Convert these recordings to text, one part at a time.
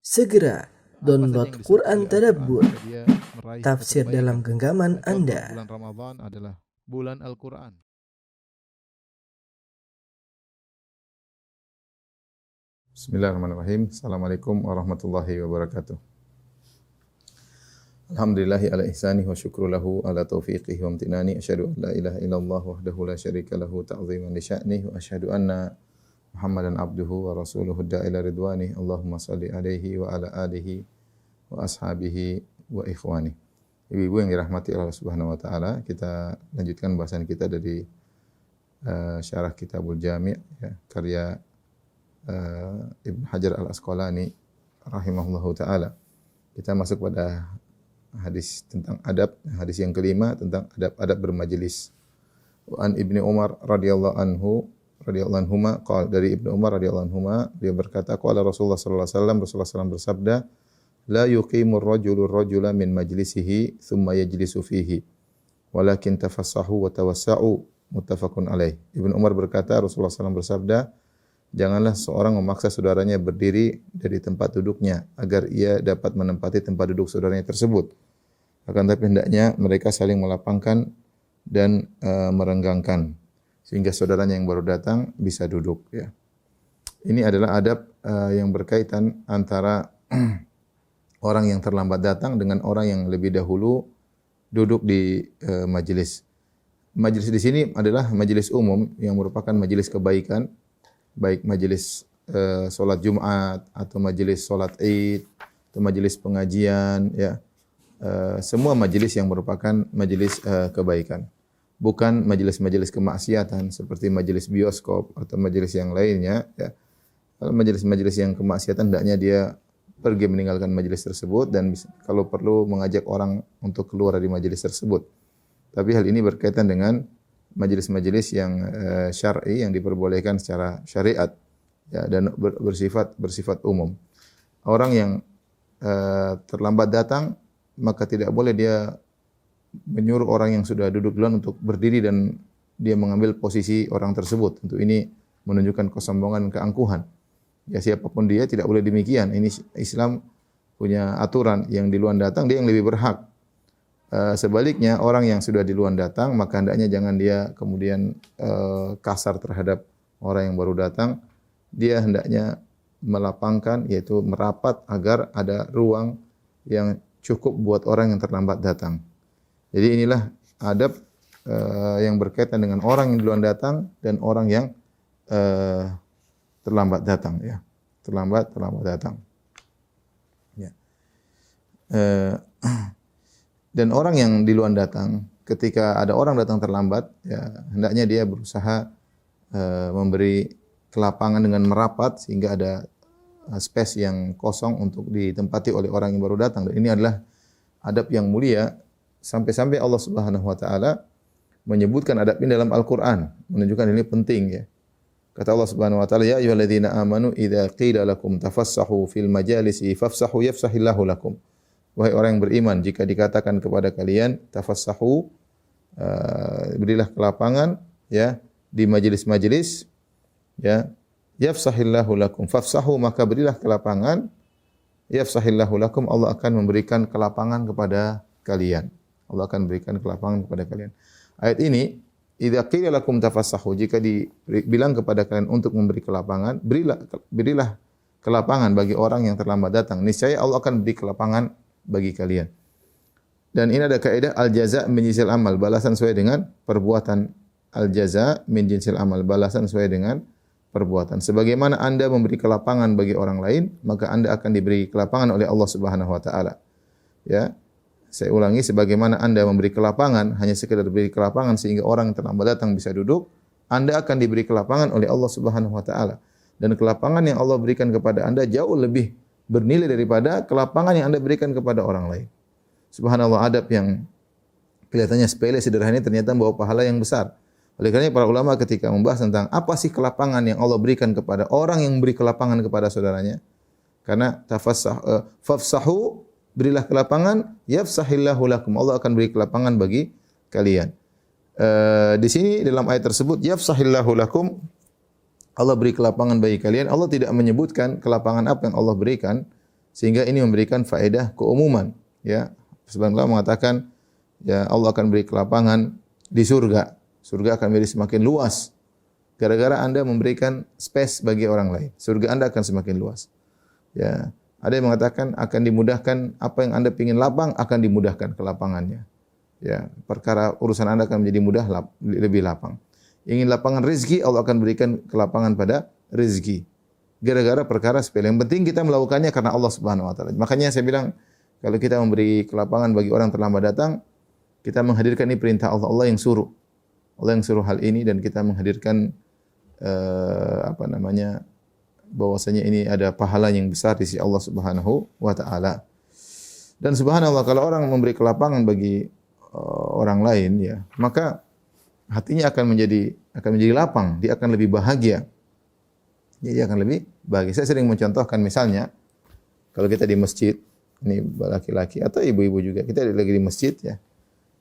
Segera download Quran Tadabbur, dia meraih tafsir kebaikan. dalam genggaman Contoh, Anda. bulan Ramadan adalah bulan Al-Quran. Bismillahirrahmanirrahim. Assalamualaikum warahmatullahi wabarakatuh. Alhamdulillahi ala ihsanih wa syukru lahu ala taufiqihi wa amtinani. Asyhadu an la ilaha illallah wahdahu la syarika lahu ta'ziman li sya'nih wa asyhadu anna Muhammadan abduhu wa rasuluhu da'ila ridwanih. Allahumma salli alaihi wa ala alihi wa ashabihi wa ikhwani. Ibu-ibu yang dirahmati Allah Subhanahu wa taala, kita lanjutkan bahasan kita dari syarah Kitabul Jami' ya, karya Ibn Hajar Al-Asqalani rahimahullahu taala. Kita masuk pada hadis tentang adab, hadis yang kelima tentang adab-adab bermajelis. Wa an Ibnu Umar radhiyallahu anhuma qala, dari Ibnu Umar radhiyallahu anhuma dia berkata qala Rasulullah sallallahu alaihi wasallam, Rasulullah SAW bersabda, la yuqimur rajulu rajula min majlisihi thumma yajlisu fihi walakin tafassahu wa tawassa'u, muttafaqun alaih. Ibnu Umar berkata, Rasulullah SAW bersabda, janganlah seorang memaksa saudaranya berdiri dari tempat duduknya agar ia dapat menempati tempat duduk saudaranya tersebut. Akan tetapi hendaknya mereka saling melapangkan dan merenggangkan sehingga saudaranya yang baru datang bisa duduk. Ya. Ini adalah adab yang berkaitan antara orang yang terlambat datang dengan orang yang lebih dahulu duduk di majelis. Majelis di sini adalah majelis umum yang merupakan majelis kebaikan, baik majelis solat Jumat atau majelis solat Id atau majelis pengajian, ya, semua majelis yang merupakan majelis kebaikan, bukan majelis-majelis kemaksiatan seperti majelis bioskop atau majelis yang lainnya. Ya. Kalau majelis-majelis yang kemaksiatan hendaknya dia pergi meninggalkan majelis tersebut dan kalau perlu mengajak orang untuk keluar dari majelis tersebut. Tapi hal ini berkaitan dengan majelis-majelis yang syar'i yang diperbolehkan secara syariat, ya, dan bersifat umum. Orang yang terlambat datang maka tidak boleh dia menyuruh orang yang sudah duduk duluan untuk berdiri dan dia mengambil posisi orang tersebut. Untuk ini menunjukkan kesombongan, keangkuhan. Ya, siapapun dia tidak boleh demikian. Ini Islam punya aturan, yang duluan datang dia yang lebih berhak. Sebaliknya orang yang sudah duluan datang maka hendaknya jangan dia kemudian kasar terhadap orang yang baru datang. Dia hendaknya melapangkan, yaitu merapat agar ada ruang yang cukup buat orang yang terlambat datang. Jadi inilah adab yang berkaitan dengan orang yang duluan datang dan orang yang terlambat datang, ya. Terlambat datang. Ya. Dan orang yang duluan datang, ketika ada orang datang terlambat, ya, hendaknya dia berusaha memberi kelapangan dengan merapat sehingga ada space yang kosong untuk ditempati oleh orang yang baru datang. Dan ini adalah adab yang mulia, sampai-sampai Allah Subhanahu wa taala menyebutkan adab ini dalam Al-Qur'an, menunjukkan ini penting, ya. Kata Allah Subhanahu wa taala, ya ayyuhalladzina amanu idza qila lakum tafassahu fil majalisi fafsahu yafsahillahu lakum. Wahai orang yang beriman, jika dikatakan kepada kalian tafassahu, berilah kelapangan, ya, di majelis-majelis, ya, yafsahillahu lakum. Fafsahu, maka berilah kelapangan, yafsahillahu lakum, Allah akan memberikan kelapangan kepada kalian. Allah akan berikan kelapangan kepada kalian. Ayat ini, idza qila lakum tafassahu, jika dibilang kepada kalian untuk memberi kelapangan, berilah kelapangan bagi orang yang terlambat datang. Niscaya Allah akan beri kelapangan bagi kalian. Dan ini ada kaidah al-jaza' min jinsil amal, balasan sesuai dengan perbuatan. Al-jaza' min jinsil amal, balasan sesuai dengan perbuatan. Sebagaimana Anda memberi kelapangan bagi orang lain, maka Anda akan diberi kelapangan oleh Allah Subhanahu wa taala. Ya. Saya ulangi, sebagaimana Anda memberi kelapangan, hanya sekedar beri kelapangan sehingga orang yang terlambat datang bisa duduk, Anda akan diberi kelapangan oleh Allah Subhanahu wa taala. Dan kelapangan yang Allah berikan kepada Anda jauh lebih bernilai daripada kelapangan yang Anda berikan kepada orang lain. Subhanallah, adab yang kelihatannya sepele, sederhana, ternyata membawa pahala yang besar. Oleh karena para ulama ketika membahas tentang apa sih kelapangan yang Allah berikan kepada orang yang beri kelapangan kepada saudaranya. Karena fafsahu, berilah kelapangan, yafsahillahu lakum, Allah akan beri kelapangan bagi kalian. Di sini dalam ayat tersebut yafsahillahu lakum, Allah beri kelapangan bagi kalian. Allah tidak menyebutkan kelapangan apa yang Allah berikan, sehingga ini memberikan faedah keumuman, ya. Sebagian ulama mengatakan ya Allah akan beri kelapangan di surga. Surga akan menjadi semakin luas gara-gara Anda memberikan space bagi orang lain. Surga Anda akan semakin luas. Ya, ada yang mengatakan akan dimudahkan apa yang Anda ingin lapang akan dimudahkan kelapangannya. Ya, perkara urusan Anda akan menjadi mudah, lebih lapang. Ingin lapangan rezeki, Allah akan berikan kelapangan pada rezeki. Gara-gara perkara sepele. Yang penting kita melakukannya karena Allah Subhanahu wa taala. Makanya saya bilang kalau kita memberi kelapangan bagi orang terlambat datang, kita menghadirkan ini perintah Allah, Allah yang suruh. Allah yang suruh hal ini dan kita menghadirkan bahwasanya ini ada pahala yang besar di sisi Allah Subhanahu wa taala. Dan subhanallah kalau orang memberi kelapangan bagi orang lain ya, maka hatinya akan menjadi lapang, dia akan lebih bahagia. Jadi dia akan lebih bahagia. Saya sering mencontohkan misalnya kalau kita di masjid, ini laki-laki atau ibu-ibu juga, kita lagi di masjid ya.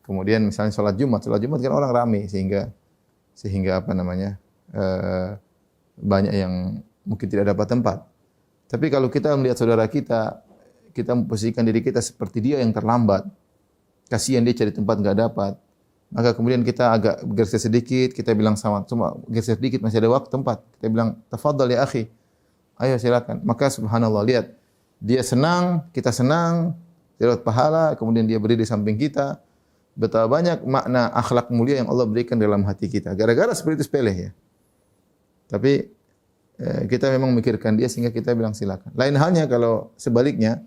Kemudian misalnya sholat Jumat kan orang ramai sehingga banyak yang mungkin tidak dapat tempat. Tapi kalau kita melihat saudara kita memposisikan diri kita seperti dia yang terlambat, kasihan dia cari tempat nggak dapat, maka kemudian kita agak bergeser sedikit, kita bilang sama, cuma geser sedikit masih ada waktu tempat, kita bilang tafadhal ya akhi, ayo silakan. Maka subhanallah, lihat dia senang, kita senang, dia dapat pahala, kemudian dia berdiri di samping kita. Betapa banyak makna akhlak mulia yang Allah berikan dalam hati kita. Gara-gara seperti itu sepele ya. Tapi kita memang memikirkan dia sehingga kita bilang silakan. Lain halnya kalau sebaliknya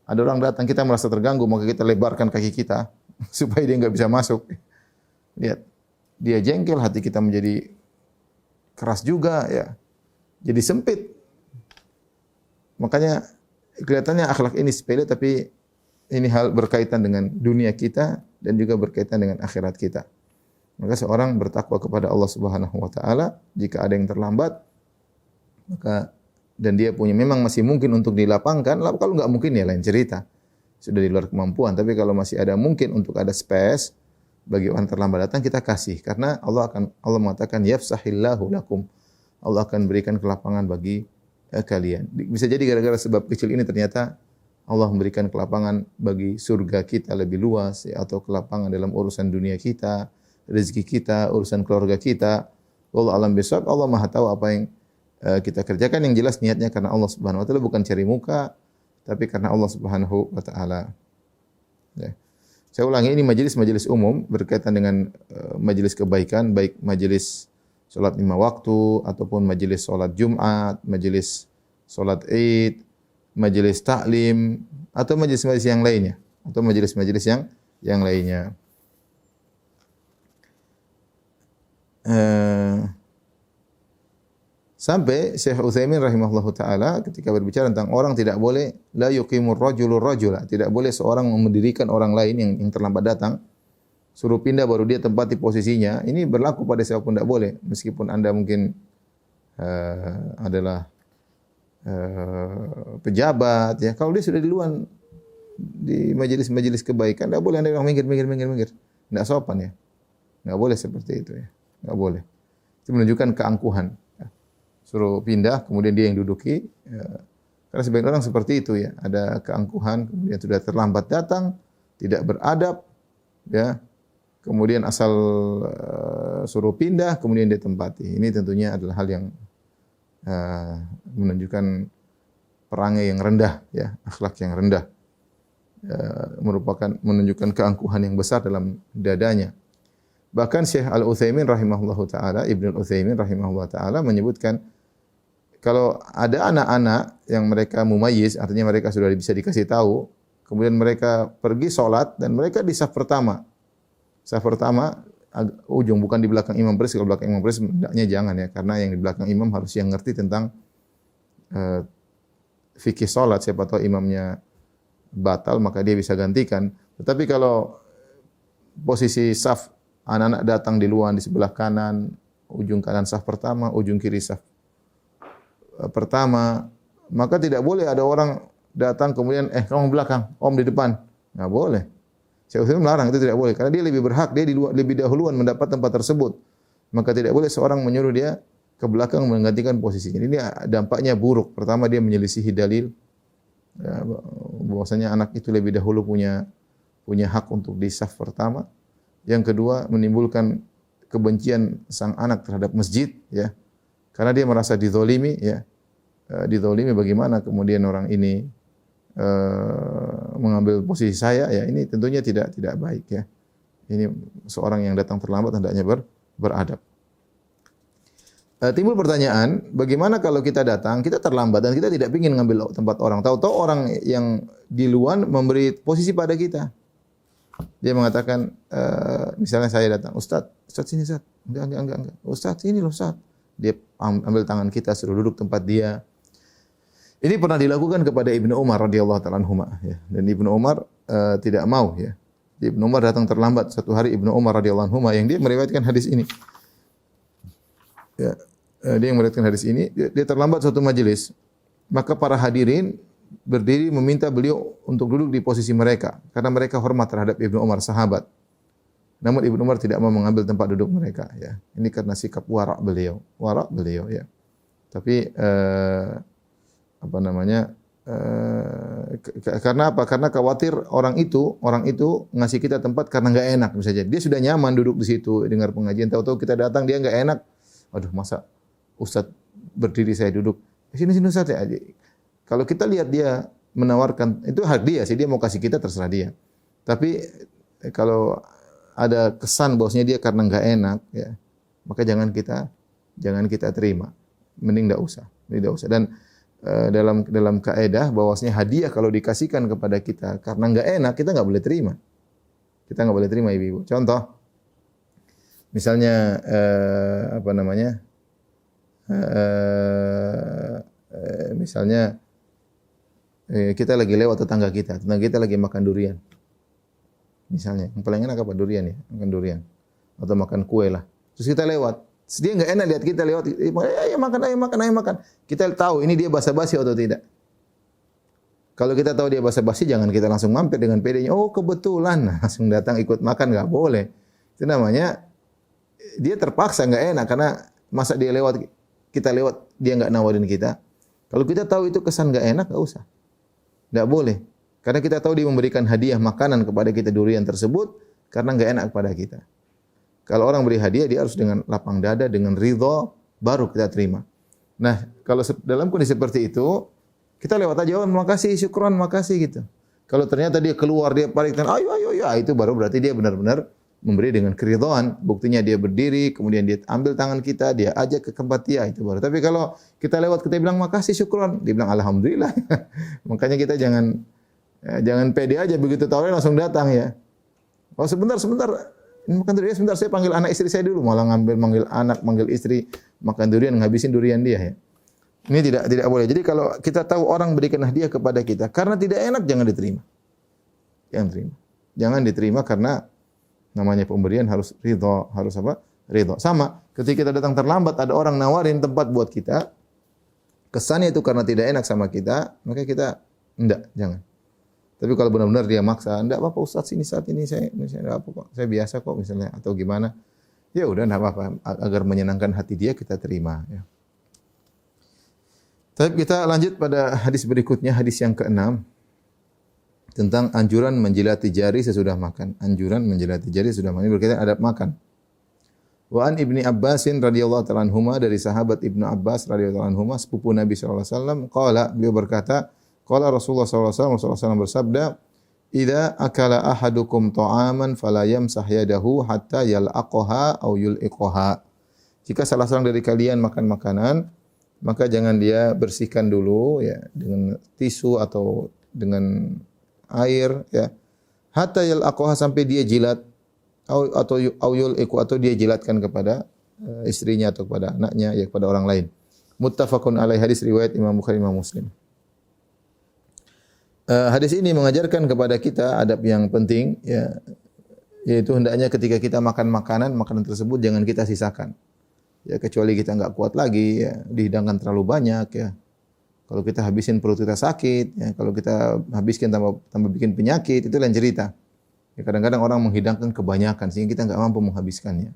ada orang datang kita merasa terganggu maka kita lebarkan kaki kita supaya dia enggak bisa masuk. Lihat, dia jengkel, hati kita menjadi keras juga ya. Jadi sempit. Makanya kelihatannya akhlak ini sepele tapi ini hal berkaitan dengan dunia kita dan juga berkaitan dengan akhirat kita. Maka seorang bertakwa kepada Allah Subhanahu wa taala, jika ada yang terlambat maka dan dia punya memang masih mungkin untuk dilapangkan, kalau enggak mungkin ya lain cerita. Sudah di luar kemampuan, tapi kalau masih ada mungkin untuk ada space bagi orang terlambat datang kita kasih karena Allah mengatakan yafsahillahu lakum. Allah akan berikan kelapangan bagi kalian. Bisa jadi gara-gara sebab kecil ini ternyata Allah memberikan kelapangan bagi surga kita lebih luas ya, atau kelapangan dalam urusan dunia kita, rezeki kita, urusan keluarga kita. Wallahu a'lam bishawab. Allah Maha tahu apa yang kita kerjakan, yang jelas niatnya karena Allah Subhanahu wa taala, bukan cari muka, tapi karena Allah Subhanahu wa taala. Ya. Saya ulangi, ini majelis umum berkaitan dengan majelis kebaikan, baik majelis salat 5 waktu ataupun majelis salat Jumat, majelis salat Id, majelis taklim atau majelis-majelis yang lainnya atau majelis-majelis yang lainnya. Sampai Syekh Utsaimin rahimahullahu taala ketika berbicara tentang orang tidak boleh la yuqimur rajulur rajula, tidak boleh seorang mendirikan orang lain yang terlambat datang suruh pindah baru dia tempati posisinya. Ini berlaku pada siapapun, tidak boleh meskipun Anda mungkin adalah pejabat ya, kalau dia sudah duluan di majelis-majelis kebaikan tidak boleh Anda bilang minggir. Tidak sopan ya. Tidak boleh seperti itu ya. Tidak boleh. Itu menunjukkan keangkuhan. Ya. Suruh pindah kemudian dia yang duduki ya. Karena sebagian orang seperti itu ya, ada keangkuhan, kemudian sudah terlambat datang, tidak beradab ya. Kemudian asal suruh pindah kemudian dia tempati. Ini tentunya adalah hal yang menunjukkan perangai yang rendah ya, akhlak yang rendah, menunjukkan keangkuhan yang besar dalam dadanya. Bahkan Syekh Al-Utsaimin rahimahullahu taala, Ibnu Utsaimin rahimahullahu taala menyebutkan kalau ada anak-anak yang mereka mumayyiz, artinya mereka sudah bisa dikasih tahu, kemudian mereka pergi sholat dan mereka di saf pertama. Saf pertama ujung, bukan di belakang imam baris. Kalau belakang imam baris hendaknya jangan ya, karena yang di belakang imam harus yang ngerti tentang fikih salat. Siapa tahu imamnya batal maka dia bisa gantikan. Tetapi kalau posisi saf anak-anak datang di luar di sebelah kanan, ujung kanan saf pertama, ujung kiri saf pertama, maka tidak boleh ada orang datang kemudian kamu belakang, om di depan. Enggak boleh. Syekh Utsaimin melarang, itu tidak boleh karena dia lebih berhak, dia lebih dahuluan mendapat tempat tersebut. Maka tidak boleh seorang menyuruh dia ke belakang menggantikan posisinya. Ini dampaknya buruk. Pertama dia menyelisihi dalil ya, bahwasanya anak itu lebih dahulu punya hak untuk di saf pertama. Yang kedua, menimbulkan kebencian sang anak terhadap masjid, ya, karena dia merasa dizolimi, ya, dizolimi bagaimana kemudian orang ini mengambil posisi saya, ya, ini tentunya tidak baik, ya. Ini seorang yang datang terlambat hendaknya beradab. Timbul pertanyaan, bagaimana kalau kita datang, kita terlambat dan kita tidak ingin ngambil tempat orang. Tahu-tahu orang yang di luar memberi posisi pada kita. Dia mengatakan, misalnya saya datang, Ustaz sini Ustaz. Enggak. Ustaz sini loh Ustaz. Dia ambil tangan kita, suruh duduk tempat dia. Ini pernah dilakukan kepada Ibnu Umar radhiyallahu ta'ala anhuma, ya. Dan Ibnu Umar tidak mau, ya. Ibnu Umar datang terlambat satu hari. Ibnu Umar radhiyallahu anhuma yang dia meriwayatkan hadis ini. Ya, dia yang meriwayatkan hadis ini, dia terlambat suatu majelis. Maka para hadirin berdiri meminta beliau untuk duduk di posisi mereka karena mereka hormat terhadap Ibnu Umar, sahabat. Namun Ibnu Umar tidak mau mengambil tempat duduk mereka, ya. Ini karena sikap wara' beliau, ya. Tapi apa namanya? Karena apa? Karena khawatir orang itu ngasih kita tempat karena enggak enak misalnya. Dia sudah nyaman duduk di situ dengar pengajian, tahu-tahu kita datang dia enggak enak. Aduh, masa Ustaz berdiri saya duduk. Sini Ustaz ya. Kalau kita lihat dia menawarkan, itu hak dia sih, dia mau kasih kita terserah dia. Tapi kalau ada kesan bahwasanya dia karena enggak enak, ya, maka jangan kita terima. Mending enggak usah. Dan dalam kaidah bahwasanya hadiah kalau dikasihkan kepada kita karena enggak enak, kita enggak boleh terima. Kita enggak boleh terima, ibu-ibu. Contoh, misalnya apa namanya? Misalnya kita lagi lewat tetangga kita lagi makan durian. Misalnya, yang paling enak apa? Durian, ya, makan durian. Atau makan kue lah. Terus kita lewat. Terus dia enggak enak lihat kita lewat, ayo makan. Kita tahu ini dia basa-basi atau tidak. Kalau kita tahu dia basa-basi, jangan kita langsung mampir dengan pedenya. Oh, kebetulan, langsung datang ikut makan, enggak boleh. Itu namanya dia terpaksa enggak enak karena masa kita lewat dia enggak nawarin kita. Kalau kita tahu itu kesan enggak enak, enggak usah. Enggak boleh. Karena kita tahu dia memberikan hadiah makanan kepada kita durian tersebut karena enggak enak kepada kita. Kalau orang beri hadiah, dia harus dengan lapang dada, dengan ridha, baru kita terima. Nah, kalau dalam kondisi seperti itu, kita lewat aja, oh makasih, syukron, makasih gitu. Kalau ternyata dia keluar, dia balik, ayo, itu baru berarti dia benar-benar memberi dengan keridhaan. Buktinya dia berdiri, kemudian dia ambil tangan kita, dia ajak ke tempat dia, itu baru. Tapi kalau kita lewat, kita bilang makasih, syukron, dia bilang alhamdulillah. Makanya kita jangan pede aja, begitu tahu langsung datang, ya. Oh sebentar. Makan durian sebentar, saya panggil anak istri saya dulu, malah manggil anak, manggil istri, makan durian, ngabisin durian dia, ya. Ini tidak boleh. Jadi kalau kita tahu orang berikan hadiah kepada kita karena tidak enak, jangan diterima. Jangan diterima karena namanya pemberian harus ridha, harus apa? Ridha. Sama, ketika kita datang terlambat, ada orang nawarin tempat buat kita, kesannya itu karena tidak enak sama kita, maka kita jangan. Tapi kalau benar-benar dia maksa, enggak apa-apa Ustaz sini saat ini saya enggak apa kok. Saya biasa kok misalnya atau gimana. Ya udah enggak apa-apa, agar menyenangkan hati dia kita terima, ya. Tapi kita lanjut pada hadis berikutnya, hadis yang ke-6 tentang anjuran menjilati jari sesudah makan. Anjuran menjilati jari sesudah makan. Ini berkaitan adab makan. Wa an Ibni Abbasin radhiyallahu ta'ala anhuma, dari sahabat Ibnu Abbas radhiyallahu anhuma, sepupu Nabi sallallahu alaihi wasallam, qala, beliau berkata, qala Rasulullah sallallahu alaihi wasallam bersabda, "Idza akala ahadukum ta'aman fala yamsah yadahu hatta yal'aqaha aw yul'iqaha." Jika salah seorang dari kalian makan makanan, maka jangan dia bersihkan dulu, ya, dengan tisu atau dengan air, ya. Hatta yal'aqaha, sampai dia jilat, atau yul'iqu, atau dia jilatkan kepada istrinya atau kepada anaknya, ya, kepada orang lain. Muttafaqun alaihi, hadis riwayat Imam Bukhari, Imam Muslim. Hadis ini mengajarkan kepada kita adab yang penting, ya, yaitu hendaknya ketika kita makan makanan tersebut jangan kita sisakan. Ya, kecuali kita enggak kuat lagi, ya, dihidangkan terlalu banyak, ya. Kalau kita habisin perut kita sakit, ya, kalau kita habiskan tambah bikin penyakit, itu lain cerita. Ya, kadang-kadang orang menghidangkan kebanyakan sehingga kita enggak mampu menghabiskannya.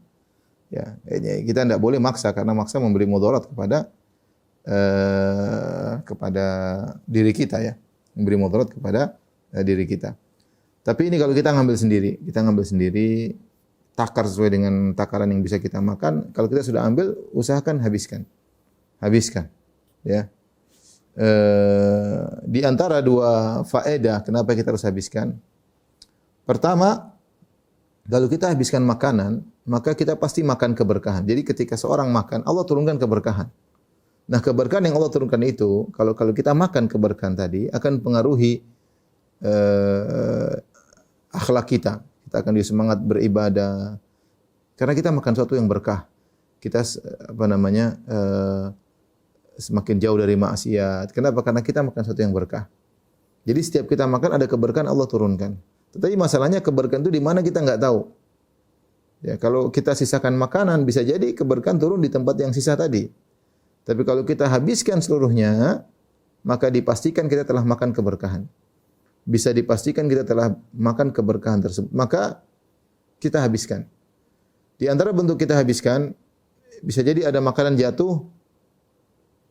Ya, kita enggak boleh maksa, karena maksa memberi mudarat kepada diri kita, ya. memberi mudarat kepada diri kita. Tapi ini kalau kita ngambil sendiri, takar sesuai dengan takaran yang bisa kita makan. Kalau kita sudah ambil, usahakan habiskan, ya. Di antara dua faedah kenapa kita harus habiskan. Pertama, kalau kita habiskan makanan, maka kita pasti makan keberkahan. Jadi ketika seorang makan, Allah turunkan keberkahan. Nah, keberkahan yang Allah turunkan itu, kalau kita makan keberkahan tadi, akan pengaruhi akhlak kita. Kita akan semangat beribadah. Karena kita makan sesuatu yang berkah. Kita semakin jauh dari maksiat. Kenapa? Karena kita makan sesuatu yang berkah. Jadi setiap kita makan ada keberkahan Allah turunkan. Tetapi masalahnya keberkahan itu di mana kita enggak tahu. Ya, kalau kita sisakan makanan bisa jadi keberkahan turun di tempat yang sisa tadi. Tapi kalau kita habiskan seluruhnya, maka dipastikan kita telah makan keberkahan. Bisa dipastikan kita telah makan keberkahan tersebut. Maka kita habiskan. Di antara bentuk kita habiskan, bisa jadi ada makanan jatuh,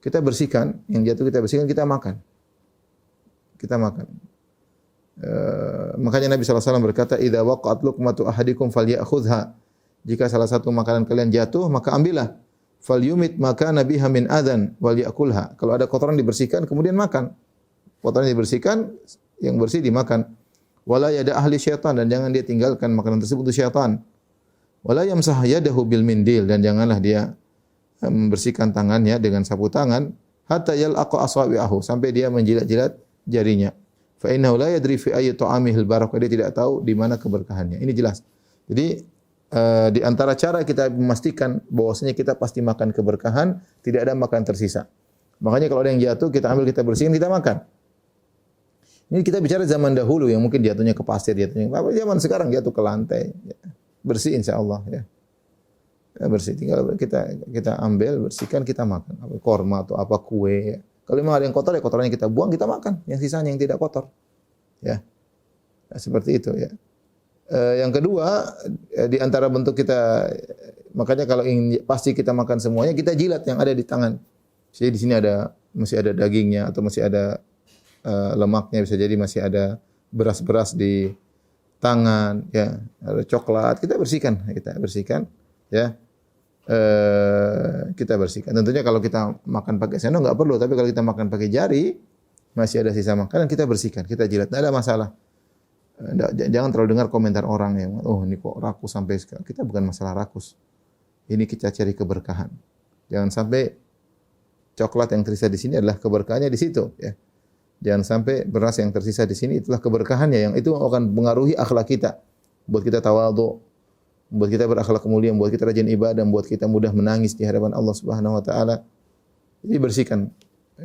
kita bersihkan. Yang jatuh kita bersihkan, kita makan. Kita makan. Makanya Nabi SAW berkata, "Idza waqa'at luqmatu ahadikum falyakhudha." Jika salah satu makanan kalian jatuh, maka ambillah. Falyumit maka nabiha min adzan wal yakulha. Kalau ada kotoran dibersihkan, kemudian makan. Kotoran dibersihkan, yang bersih dimakan. Wala yada ahli syaitan, dan jangan dia tinggalkan makanan tersebut untuk syaitan. Wala yamsah yadahu bil mindil, dan janganlah dia membersihkan tangannya dengan sapu tangan hatta yalqa asabi'ahu, sampai dia menjilat-jilat jarinya. Fa innahu la yadri fi ayyi ta'amihil barakah, dia tidak tahu di mana keberkahannya. Ini jelas. Jadi di antara cara kita memastikan bahwasanya kita pasti makan keberkahan, tidak ada makan tersisa. Makanya kalau ada yang jatuh, kita ambil, kita bersihkan, kita makan. Ini kita bicara zaman dahulu yang mungkin jatuhnya ke pasir, zaman sekarang jatuh ke lantai. Bersih insyaallah, ya. Bersih, tinggal kita ambil, bersihkan, kita makan. Korma atau apa, kue. Kalau memang ada yang kotor, ya kotorannya kita buang, kita makan. Yang sisanya yang tidak kotor. Ya. Nah, seperti itu, ya. Yang kedua, di antara bentuk kita, makanya kalau ingin pasti kita makan semuanya, kita jilat yang ada di tangan. Jadi di sini masih ada dagingnya, atau masih ada lemaknya, bisa jadi masih ada beras-beras di tangan, ya, ada coklat, kita bersihkan, ya. Kita bersihkan. Tentunya kalau kita makan pakai sendok enggak perlu, tapi kalau kita makan pakai jari, masih ada sisa makanan, kita bersihkan, kita jilat, tidak ada masalah. Jangan terlalu dengar komentar orang yang, oh ini kok rakus sampai sekarang. Kita bukan masalah rakus. Ini kita cari keberkahan. Jangan sampai coklat yang tersisa di sini adalah keberkahannya di situ, ya. Jangan sampai beras yang tersisa di sini itulah keberkahannya, yang itu akan mengaruhi akhlak kita. Buat kita tawadhu, buat kita berakhlak mulia, buat kita rajin ibadah, buat kita mudah menangis di hadapan Allah Subhanahu wa taala. Jadi bersihkan.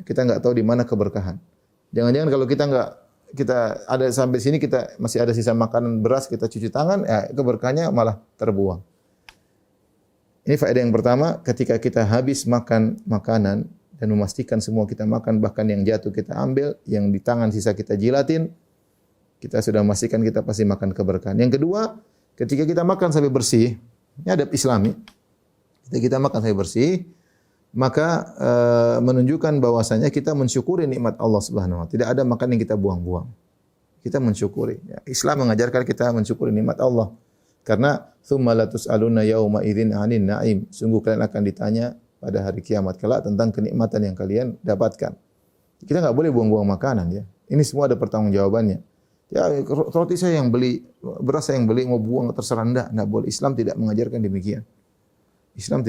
Kita enggak tahu di mana keberkahan. Jangan-jangan kalau kita ada sampai sini, kita masih ada sisa makanan beras, kita cuci tangan, ya keberkahannya malah terbuang. Ini faedah yang pertama, ketika kita habis makan makanan dan memastikan semua kita makan, bahkan yang jatuh kita ambil, yang di tangan sisa kita jilatin, kita sudah memastikan kita pasti makan keberkahan. Yang kedua, ketika kita makan sampai bersih, ini adab Islami. Ketika kita makan sampai bersih, maka menunjukkan bahwasanya kita mensyukuri nikmat Allah Subhanahu wa taala. Tidak ada makan yang kita buang-buang. Kita mensyukuri. Ya, Islam mengajarkan kita mensyukuri nikmat Allah. Karena tsumma la tus'aluna yauma idzin 'anin na'im. Sungguh kalian akan ditanya pada hari kiamat kelak tentang kenikmatan yang kalian dapatkan. Kita enggak boleh buang-buang makanan, ya. Ini semua ada pertanggungjawabannya. Ya, roti saya yang beli, beras saya yang beli, mau buang terserah enggak boleh. Islam tidak mengajarkan demikian. Islam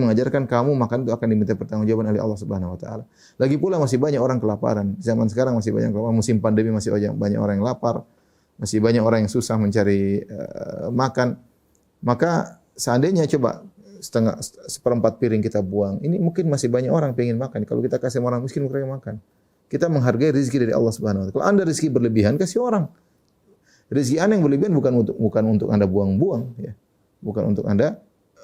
mengajarkan kamu makan itu akan diminta pertanggungjawaban oleh Allah Subhanahu wa taala. Lagi pula masih banyak orang kelaparan. Zaman sekarang masih banyak kelaparan, musim pandemi masih banyak orang yang lapar, masih banyak orang yang susah mencari makan. Maka seandainya coba seperempat piring kita buang, ini mungkin masih banyak orang pengen makan. Kalau kita kasih orang miskin mereka makan. Kita menghargai rezeki dari Allah Subhanahu wa taala. Kalau Anda rezeki berlebihan, kasih orang. Rezeki Anda yang berlebihan bukan untuk Anda buang-buang, ya. Bukan untuk Anda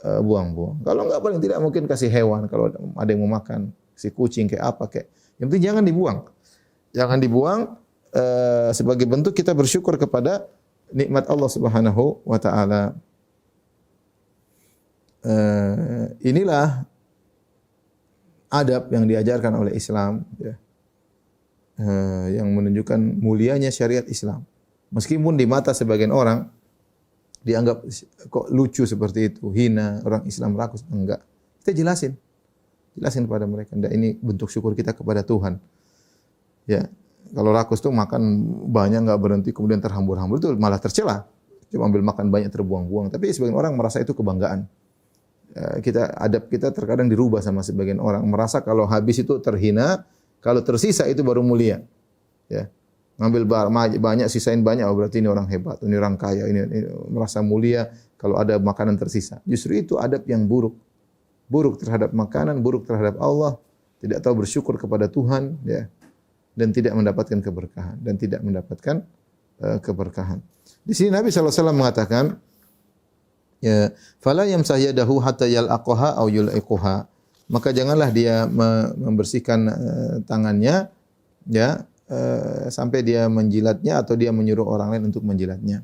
buang-buang. Kalau enggak, paling tidak mungkin kasih hewan, kalau ada yang mau makan, kasih kucing kayak apa kayak. Yang penting jangan dibuang. Jangan dibuang sebagai bentuk kita bersyukur kepada nikmat Allah Subhanahu wa taala. Inilah adab yang diajarkan oleh Islam, ya. yang menunjukkan mulianya syariat Islam. Meskipun di mata sebagian orang dianggap kok lucu seperti itu, hina, orang Islam rakus, enggak. Kita jelasin kepada mereka, enggak, ini bentuk syukur kita kepada Tuhan. Ya, kalau rakus tuh makan banyak enggak berhenti kemudian terhambur-hambur itu malah tercela. Cuma ambil makan banyak terbuang-buang, tapi sebagian orang merasa itu kebanggaan. Adab kita terkadang dirubah sama sebagian orang, merasa kalau habis itu terhina, kalau tersisa itu baru mulia. Ya. Ngambil banyak, sisain banyak, oh berarti ini orang hebat, ini orang kaya, ini merasa mulia kalau ada makanan tersisa. Justru itu adab yang buruk. Buruk terhadap makanan, buruk terhadap Allah, tidak tahu bersyukur kepada Tuhan, ya. Dan tidak mendapatkan keberkahan keberkahan. Di sini Nabi SAW mengatakan, ya, fala yamsah yadahu hatta yalaqaha aw yulqiha. Maka janganlah dia membersihkan tangannya, ya, sampai dia menjilatnya atau dia menyuruh orang lain untuk menjilatnya.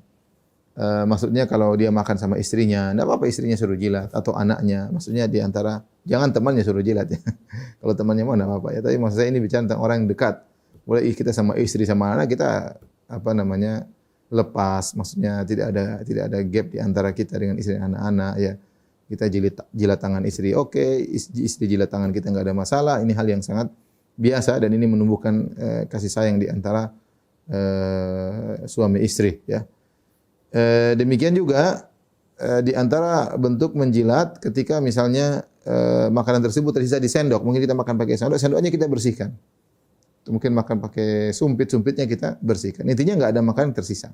Maksudnya kalau dia makan sama istrinya, enggak apa-apa istrinya suruh jilat atau anaknya. Maksudnya di antara jangan temannya suruh jilat ya. Kalau temannya mau enggak apa-apa ya, tapi maksud saya ini bicara tentang orang yang dekat. Boleh kita sama istri sama anak kita lepas, maksudnya tidak ada gap di antara kita dengan istri dan anak-anak ya. Kita jilat tangan istri, oke, istri jilat tangan kita enggak ada masalah. Ini hal yang sangat biasa dan ini menumbuhkan kasih sayang di antara suami istri ya. Demikian juga di antara bentuk menjilat ketika misalnya makanan tersebut tersisa di sendok, mungkin kita makan pakai sendok, sendoknya kita bersihkan. Mungkin makan pakai sumpitnya kita bersihkan. Intinya enggak ada makanan tersisa.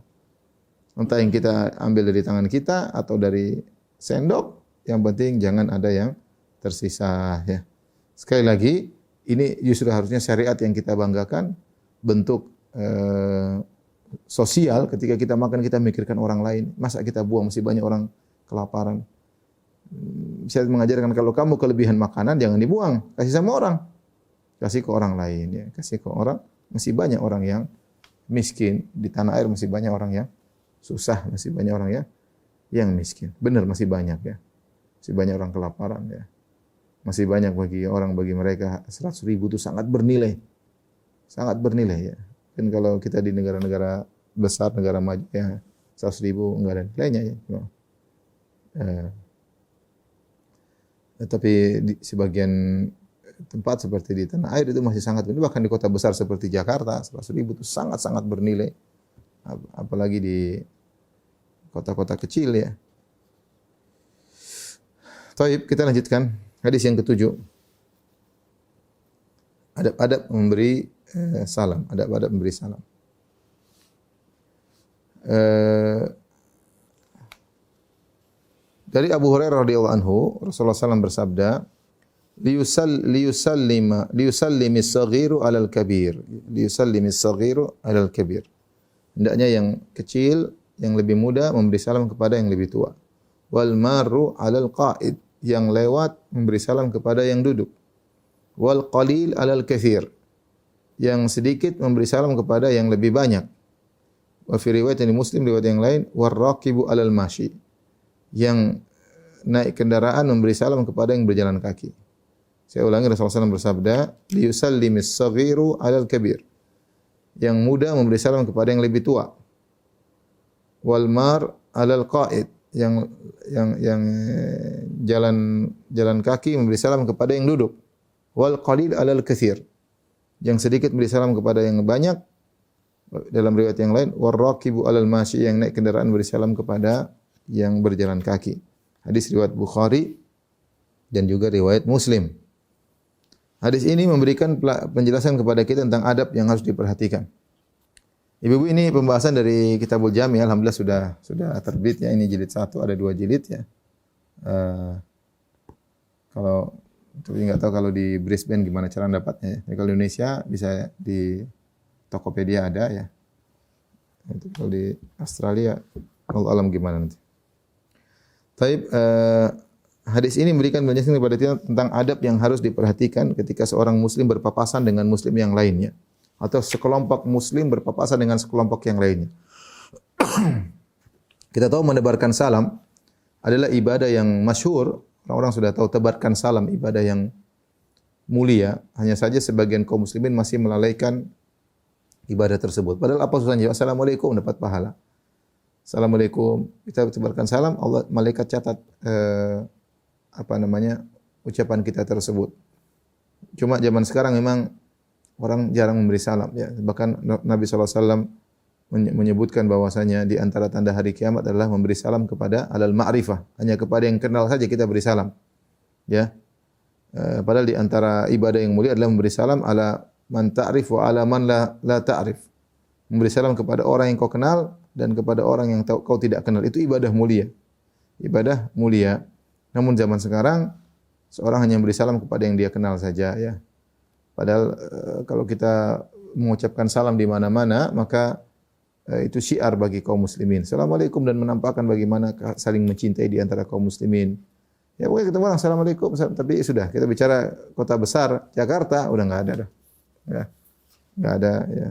Entah yang kita ambil dari tangan kita atau dari sendok, yang penting jangan ada yang tersisa ya. Sekali lagi, ini justru harusnya syariat yang kita banggakan, bentuk sosial ketika kita makan kita mikirkan orang lain. Masa kita buang, masih banyak orang kelaparan. Saya mengajarkan kalau kamu kelebihan makanan jangan dibuang, kasih sama orang. Kasih ke orang lain ya, kasih ke orang. Masih banyak orang yang miskin di tanah air, masih banyak orang yang susah, masih banyak orang yang miskin. Benar masih banyak ya. Masih banyak orang kelaparan ya. Masih banyak bagi mereka 100.000 itu sangat bernilai. Sangat bernilai ya. Dan kalau kita di negara-negara besar, negara maju ya 100.000 enggak ada nilainya ya. Tapi di sebagian tempat seperti di tanah air itu masih sangat bernilai. Bahkan di kota besar seperti Jakarta 100.000 itu sangat-sangat bernilai. Apalagi di kota-kota kecil ya. Baik, kita lanjutkan hadis yang ketujuh. Adab-adab memberi salam. Adab-adab memberi salam. Dari Abu Hurairah radhiyallahu anhu, Rasulullah SAW bersabda, liyusallimis saghiru alal kabir. Liyusallimis saghiru alal kabir. Hendaknya yang kecil, yang lebih muda memberi salam kepada yang lebih tua. Wal marru alal qa'id, yang lewat memberi salam kepada yang duduk. Wal qalil alal katsir, yang sedikit memberi salam kepada yang lebih banyak. Wa fi riwayat Muslim, riwayat yang lain, war raqibu alal mashi, yang naik kendaraan memberi salam kepada yang berjalan kaki. Saya ulangi, Rasulullah SAW bersabda, liyusallimis saghiru alal kabir, yang muda memberi salam kepada yang lebih tua. Wal mar alal qa'id, yang jalan kaki memberi salam kepada yang duduk. Wal qalil alal katsir, yang sedikit memberi salam kepada yang banyak. Dalam riwayat yang lain, war raqibu alal masyi, yang naik kendaraan memberi salam kepada yang berjalan kaki. Hadis riwayat Bukhari dan juga riwayat Muslim. Hadis ini memberikan penjelasan kepada kita tentang adab yang harus diperhatikan. Ibu-ibu, ini pembahasan dari Kitabul Jami, alhamdulillah sudah terbit ya. Ini jilid 1, ada 2 jilid ya. Tapi nggak tahu kalau di Brisbane gimana cara dapatnya ya. Kalau di Indonesia bisa di Tokopedia ada ya. Kalau di Australia, Allah alam gimana nanti. Taib, hadis ini memberikan penjelasan kepada kita tentang adab yang harus diperhatikan ketika seorang muslim berpapasan dengan muslim yang lainnya, atau sekelompok muslim berpapasan dengan sekelompok yang lainnya. Kita tahu menebarkan salam adalah ibadah yang masyhur. Orang-orang sudah tahu tebarkan salam ibadah yang mulia. Hanya saja sebagian kaum muslimin masih melalaikan ibadah tersebut. Padahal apa susahnya? Assalamualaikum dapat pahala. Assalamualaikum, kita tebarkan salam, Allah malaikat catat ucapan kita tersebut. Cuma zaman sekarang memang orang jarang memberi salam ya. Bahkan Nabi SAW menyebutkan bahwasanya di antara tanda hari kiamat adalah memberi salam kepada alal ma'rifah, hanya kepada yang kenal saja kita beri salam. Ya. Padahal di antara ibadah yang mulia adalah memberi salam ala man ta'rif wa ala man la ta'rif. Memberi salam kepada orang yang kau kenal dan kepada orang yang kau tidak kenal. Itu ibadah mulia. Ibadah mulia. Namun zaman sekarang seorang hanya memberi salam kepada yang dia kenal saja ya. Padahal kalau kita mengucapkan salam di mana-mana maka itu syiar bagi kaum muslimin. Assalamualaikum, dan menampakkan bagaimana saling mencintai di antara kaum muslimin. Ya pokoknya ketemu orang assalamualaikum, tapi sudah kita bicara kota besar Jakarta udah enggak ada dah. Ya. Enggak ada ya.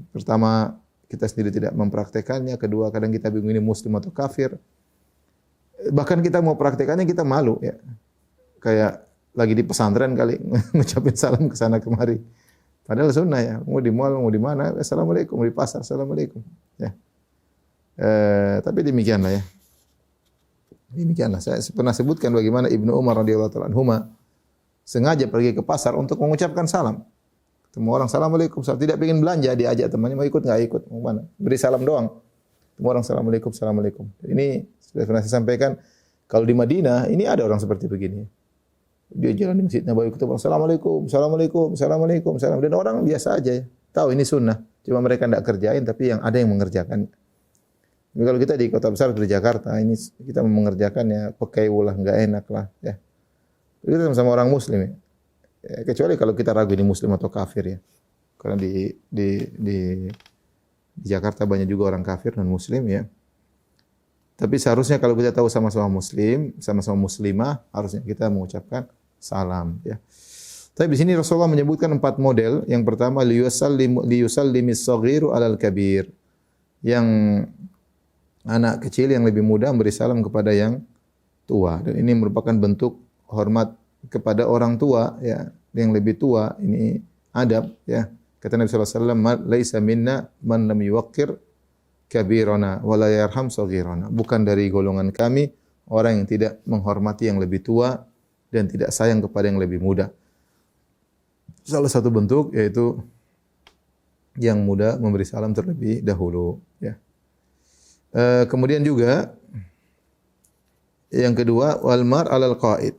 Pertama, kita sendiri tidak mempraktekannya. Kedua, kadang kita bingung ini muslim atau kafir. Bahkan kita mau praktekannya kita malu ya. Kayak lagi di pesantren kali ngucapin salam ke sana kemari. Padahal sunnah ya. Mau di mall, mau di mana, assalamualaikum, di pasar, assalamualaikum. Ya. Tapi demikianlah ya. Demikianlah. Saya pernah sebutkan bagaimana Ibnu Umar radhiyallahu taala anhuma sengaja pergi ke pasar untuk mengucapkan salam. Ketemu orang assalamualaikum, tidak ingin belanja, diajak temannya, mau ikut enggak ikut, mau mana? Beri salam doang. Ketemu orang assalamualaikum, assalamualaikum. Ini sudah pernah saya sampaikan, kalau di Madinah ini ada orang seperti begini. Dia jalan di masjid Nabawi ketemu orang assalamualaikum, assalamualaikum, assalamualaikum, salam. Dan orang biasa aja ya. Tahu ini sunnah. Cuma mereka tidak kerjain, tapi yang ada yang mengerjakan. Tapi kalau kita di kota besar di Jakarta, ini kita mengerjakannya pakai ulah enggak enak lah ya. Kita sama orang muslim ya. Ya, kecuali kalau kita ragu ini muslim atau kafir ya. Karena di Jakarta banyak juga orang kafir dan muslim ya. Tapi seharusnya kalau kita tahu sama-sama muslim, sama-sama muslimah, harusnya kita mengucapkan salam ya. Tapi di sini Rasulullah menyebutkan 4 model. Yang pertama liyusallimis saghiru alal kabir. Yang anak kecil yang lebih muda memberi salam kepada yang tua, dan ini merupakan bentuk hormat kepada orang tua ya, yang lebih tua. Ini adab ya. Kata Nabi sallallahu alaihi wasallam, "Laisa minna man lam yuwaqqir kabirana wa la yarham saghirana." Bukan dari golongan kami orang yang tidak menghormati yang lebih tua dan tidak sayang kepada yang lebih muda. Salah satu bentuk yaitu yang muda memberi salam terlebih dahulu ya. Kemudian juga yang kedua wal mar alal qaid.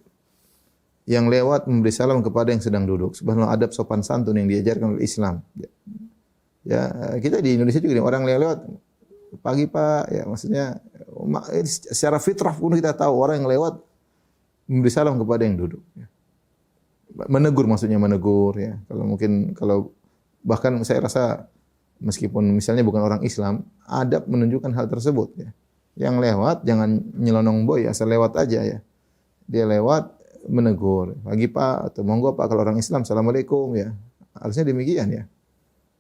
Yang lewat memberi salam kepada yang sedang duduk. Subhanallah, adab sopan santun yang diajarkan oleh Islam. Ya, kita di Indonesia juga orang lewat pagi Pak, ya maksudnya secara fitrah pun kita tahu orang yang lewat memberi salam kepada yang duduk. Ya. Menegur maksudnya menegur ya. Kalau bahkan saya rasa meskipun misalnya bukan orang Islam, adab menunjukkan hal tersebut ya. Yang lewat jangan nyelonong boy, asal lewat aja ya. Dia lewat menegur, pagi Pak atau monggo Pak, kalau orang Islam assalamualaikum ya. Harusnya demikian ya.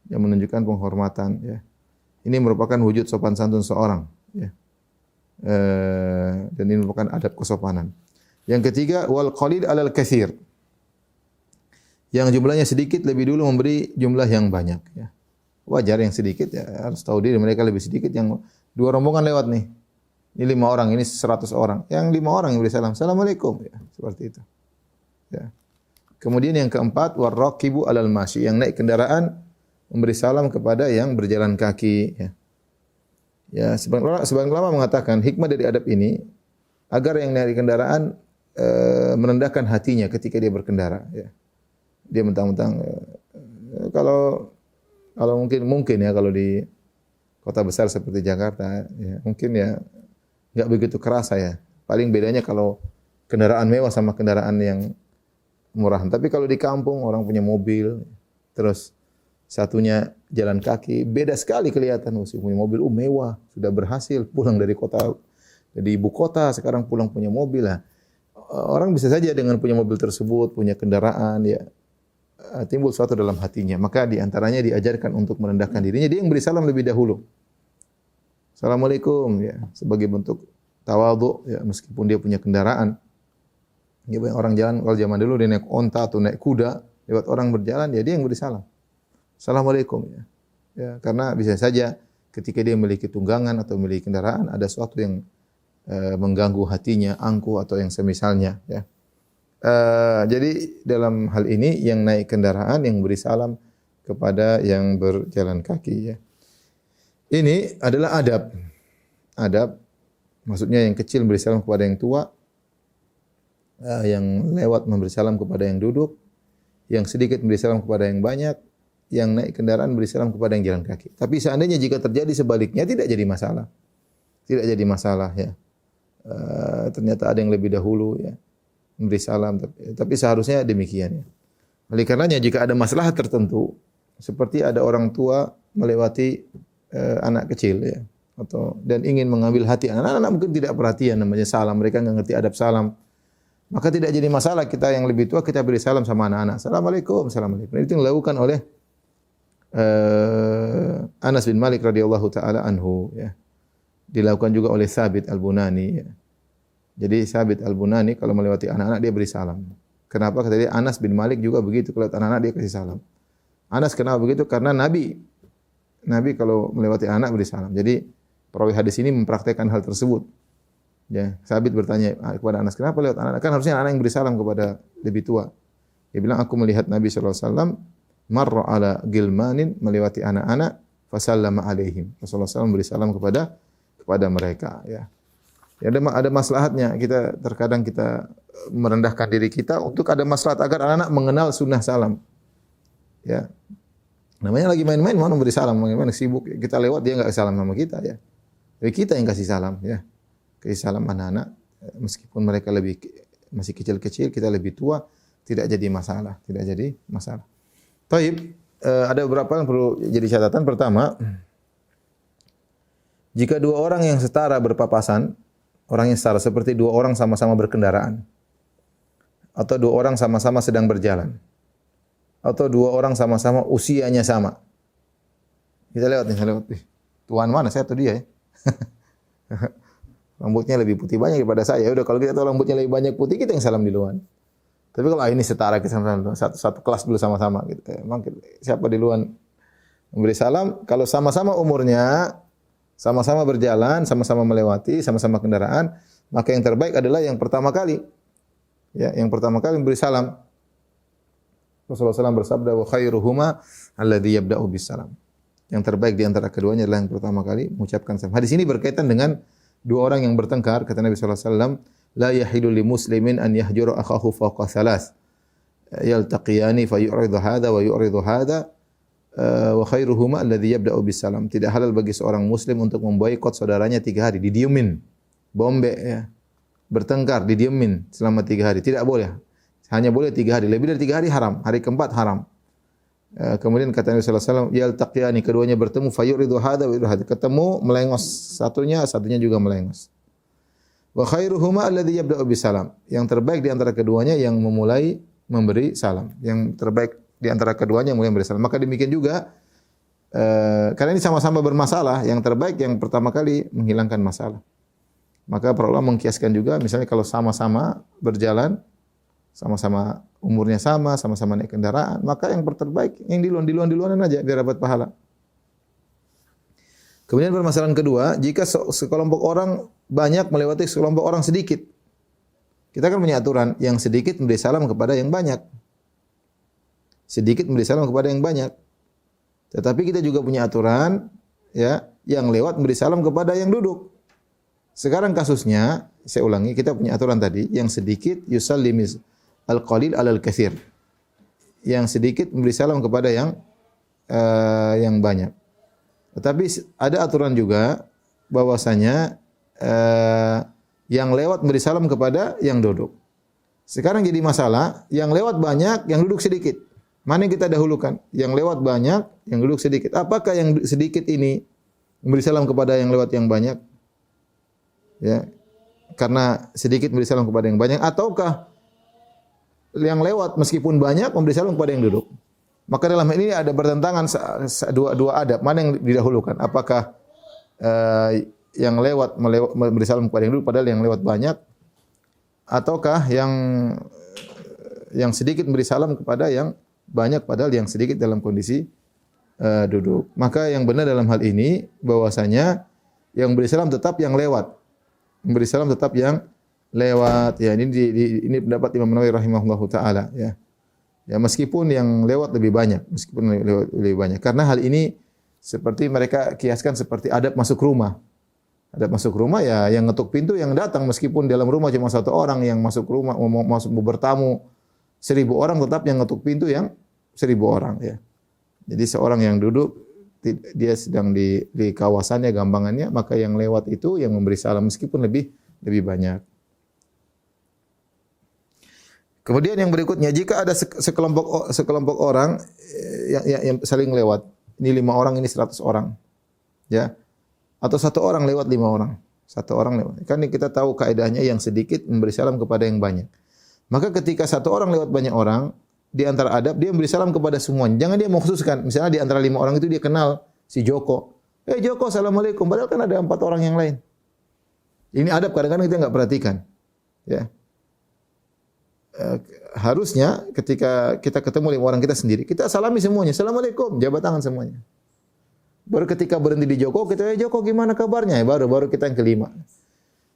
Yang menunjukkan penghormatan ya. Ini merupakan wujud sopan santun seorang ya. Dan ini merupakan adab kesopanan. Yang ketiga wal qalil alal katsir. Yang jumlahnya sedikit lebih dulu memberi jumlah yang banyak ya. Wajar yang sedikit ya, harus tahu diri mereka lebih sedikit. Yang 2 rombongan lewat nih. Ini 5 orang, ini 100 orang. Yang 5 orang yang beri salam, assalamualaikum ya, seperti itu. Ya. Kemudian yang keempat warraqibu alal masyi, yang naik kendaraan memberi salam kepada yang berjalan kaki ya. Ya, sebagian ulama mengatakan hikmah dari adab ini agar yang naik kendaraan merendahkan hatinya ketika dia berkendara ya. Dia mentang-mentang kalau mungkin ya, kalau di kota besar seperti Jakarta ya, mungkin ya enggak begitu kerasa ya. Paling bedanya kalau kendaraan mewah sama kendaraan yang murahan. Tapi kalau di kampung orang punya mobil, terus satunya jalan kaki, beda sekali kelihatan. Punya mobil mewah, sudah berhasil pulang dari kota, dari ibu kota, sekarang pulang punya mobil lah. Orang bisa saja dengan punya mobil tersebut, punya kendaraan ya, timbul suatu dalam hatinya. Maka di antaranya diajarkan untuk merendahkan dirinya, dia yang beri salam lebih dahulu. Assalamualaikum ya, sebagai bentuk tawadhu ya, meskipun dia punya kendaraan. Ya, banyak orang jalan kalau zaman dulu dia naik onta atau naik kuda, lewat orang berjalan ya dia yang beri salam. Assalamualaikum ya. ya, karena bisa saja ketika dia memiliki tunggangan atau memiliki kendaraan ada sesuatu yang mengganggu hatinya, angkuh atau yang semisalnya, ya. Jadi dalam hal ini yang naik kendaraan yang beri salam kepada yang berjalan kaki, ya. Ini adalah adab. Adab maksudnya yang kecil beri salam kepada yang tua, yang lewat memberi salam kepada yang duduk, yang sedikit beri salam kepada yang banyak, yang naik kendaraan beri salam kepada yang jalan kaki. Tapi seandainya jika terjadi sebaliknya tidak jadi masalah. Tidak jadi masalah, ya. Ternyata ada yang lebih dahulu, ya, memberi salam, tapi seharusnya demikian, ya. Oleh karenanya jika ada masalah tertentu seperti ada orang tua melewati anak kecil, ya, dan ingin mengambil hati anak-anak, mungkin tidak perhatian namanya salam, mereka enggak ngerti adab salam. Maka tidak jadi masalah kita yang lebih tua kita beri salam sama anak-anak. Assalamualaikum, assalamualaikum. Itu yang dilakukan oleh Anas bin Malik radhiyallahu taala anhu, ya. Dilakukan juga oleh Thabit Al-Bunani, ya. Jadi Thabit Al-Bunani kalau melewati anak-anak dia beri salam. Kenapa? Kata dia Anas bin Malik juga begitu, kalau anak-anak dia kasih salam. Anas kenapa begitu? Karena Nabi kalau melewati anak beri salam. Jadi perawi hadis ini mempraktekkan hal tersebut. Ya, Thabit bertanya kepada Anas, kenapa lewat anak-anak? Kan harusnya anak yang beri salam kepada lebih tua. Dia bilang, aku melihat Nabi SAW marra ala gilmanin, melewati anak-anak, fasallama alaihim. Rasulullah SAW beri salam kepada mereka, ya. Ya, ada maslahatnya. Terkadang kita merendahkan diri kita untuk ada maslahat agar anak-anak mengenal sunnah salam. Ya. Namanya lagi main-main mau memberi salam, main-main sibuk, kita lewat dia enggak salam sama kita, ya. Tapi kita yang kasih salam, ya. Kasih salam anak-anak meskipun mereka masih kecil-kecil, kita lebih tua, tidak jadi masalah, tidak jadi masalah. Taib, ada beberapa yang perlu jadi catatan. Pertama, jika dua orang yang setara berpapasan, orang yang setara seperti dua orang sama-sama berkendaraan, atau dua orang sama-sama sedang berjalan, atau dua orang sama-sama usianya sama. Kita lewat nih, tuan mana saya atau dia, ya? Rambutnya lebih putih banyak daripada saya. Udah kalau kita tahu rambutnya lebih banyak putih, kita yang salam duluan. Tapi kalau ini setara kita sama-sama satu kelas dulu sama-sama gitu. Emang siapa duluan memberi salam? Kalau sama-sama umurnya, sama-sama berjalan, sama-sama melewati, sama-sama kendaraan, maka yang terbaik adalah yang pertama kali. Ya, yang pertama kali memberi salam. Rasulullah SAW bersabda, wa khairuhuma alladhi yabda'u bis salam. Yang terbaik di antara keduanya adalah yang pertama kali mengucapkan salam. Hadis ini berkaitan dengan dua orang yang bertengkar. Kata Nabi SAW, la yahilu li muslimin an yahjura akhahu fawqa thalas. Yaltaqiyani fa yu'ridu hadha wa yu'ridu hadha. Wa khairuhuma alladhi yabda'u bis salam. Tidak halal bagi seorang muslim untuk memboikot saudaranya 3 hari, didiemin. Bombe, ya. Bertengkar, didiemin selama 3 hari. Tidak boleh. Hanya boleh 3 hari. Lebih dari 3 hari haram. Hari keempat haram. Kemudian kata Nabi sallallahu alaihi wasallam, yaltaqiyani, keduanya bertemu, fayuridu hadza wa yuridu hadza, ketemu melengos satunya juga melengos. Wa khairuhuma alladhi yabda'u bisalam. Yang terbaik di antara keduanya yang memulai memberi salam. Yang terbaik di antara keduanya yang mulai memberi salam. Maka demikian juga karena ini sama-sama bermasalah, yang terbaik yang pertama kali menghilangkan masalah. Maka para ulama mengkiaskan juga, misalnya kalau sama-sama berjalan, sama-sama umurnya sama-sama naik kendaraan, maka yang terbaik yang duluan-duluanan aja biar dapat pahala. Kemudian permasalahan kedua, jika sekelompok orang banyak melewati sekelompok orang sedikit. Kita kan punya aturan, yang sedikit memberi salam kepada yang banyak. Sedikit memberi salam kepada yang banyak. Tetapi kita juga punya aturan, ya, yang lewat memberi salam kepada yang duduk. Sekarang kasusnya, saya ulangi, kita punya aturan tadi, yang sedikit yusallimis al-qalil alal katsir. Yang sedikit memberi salam kepada yang banyak. Tetapi ada aturan juga bahwasanya yang lewat memberi salam kepada yang duduk. Sekarang jadi masalah, yang lewat banyak, yang duduk sedikit. Mana yang kita dahulukan? Yang lewat banyak, yang duduk sedikit. Apakah yang sedikit ini memberi salam kepada yang lewat yang banyak? Ya. Karena sedikit memberi salam kepada yang banyak, ataukah yang lewat meskipun banyak memberi salam kepada yang duduk? Maka dalam ini ada bertentangan dua adab. Mana yang didahulukan? Apakah yang lewat memberi salam kepada yang duduk padahal yang lewat banyak, ataukah yang sedikit memberi salam kepada yang banyak padahal yang sedikit dalam kondisi duduk. Maka yang benar dalam hal ini bahwasanya yang beri salam tetap yang lewat. Memberi salam tetap yang lewat. Ya, ini pendapat Imam Nawawi rahimahullahu taala ya. Ya meskipun yang lewat lebih banyak, lebih banyak. Karena hal ini seperti mereka kiaskan seperti adab masuk rumah. Adab masuk rumah ya yang ngetuk pintu yang datang meskipun dalam rumah cuma satu orang yang masuk rumah mau masuk bertamu 1.000 orang tetap yang ngetuk pintu yang 1.000 orang ya. Jadi seorang yang duduk dia sedang di kawasannya gampangannya maka yang lewat itu yang memberi salam meskipun lebih banyak. Kemudian yang berikutnya, jika ada sekelompok orang yang saling lewat, ini 5 orang, ini 100 orang, ya, atau 1 orang lewat 5 orang, 1 orang lewat. Kan kita tahu kaidahnya yang sedikit memberi salam kepada yang banyak. Maka ketika 1 orang lewat banyak orang, di antara adab dia memberi salam kepada semuanya. Jangan dia mengkhususkan. Misalnya di antara 5 orang itu dia kenal si Joko. Joko, assalamualaikum. Padahal kan ada 4 orang yang lain. Ini adab kadang-kadang kita enggak perhatikan, ya. Harusnya ketika kita ketemu 5 orang kita sendiri, kita salami semuanya. Assalamualaikum, jabat tangan semuanya. Baru ketika berhenti di Joko, kita Joko gimana kabarnya? Baru kita yang kelima.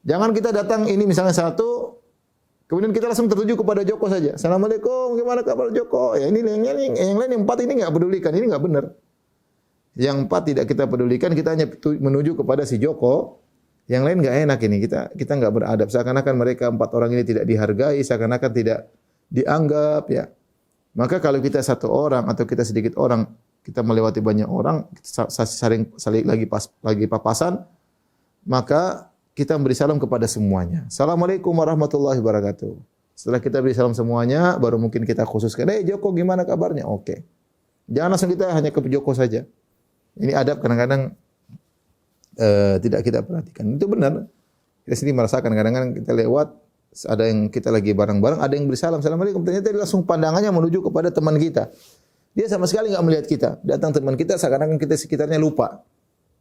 Jangan kita datang ini misalnya 1, kemudian kita langsung tertuju kepada Joko saja. Assalamualaikum, gimana kabar Joko? Ya ini yang lain yang 4 ini enggak pedulikan, ini enggak benar. Yang 4 tidak kita pedulikan, kita hanya menuju kepada si Joko. Yang lain enggak enak ini. Kita enggak beradab. Seakan-akan mereka 4 orang ini tidak dihargai, seakan-akan tidak dianggap ya. Maka kalau kita 1 orang atau kita sedikit orang, kita melewati banyak orang, saling lagi papasan, maka kita beri salam kepada semuanya. Assalamualaikum warahmatullahi wabarakatuh. Setelah kita beri salam semuanya, baru mungkin kita khususkan, Joko gimana kabarnya? Oke. Jangan langsung kita hanya ke Joko saja. Ini adab kadang-kadang tidak kita perhatikan. Itu benar. Kita sendiri merasakan kadang-kadang kita lewat, ada yang kita lagi bareng-bareng, ada yang beri salam, assalamualaikum. Ternyata dia langsung pandangannya menuju kepada teman kita. Dia sama sekali enggak melihat kita. Datang teman kita, seakan-akan kita sekitarnya lupa.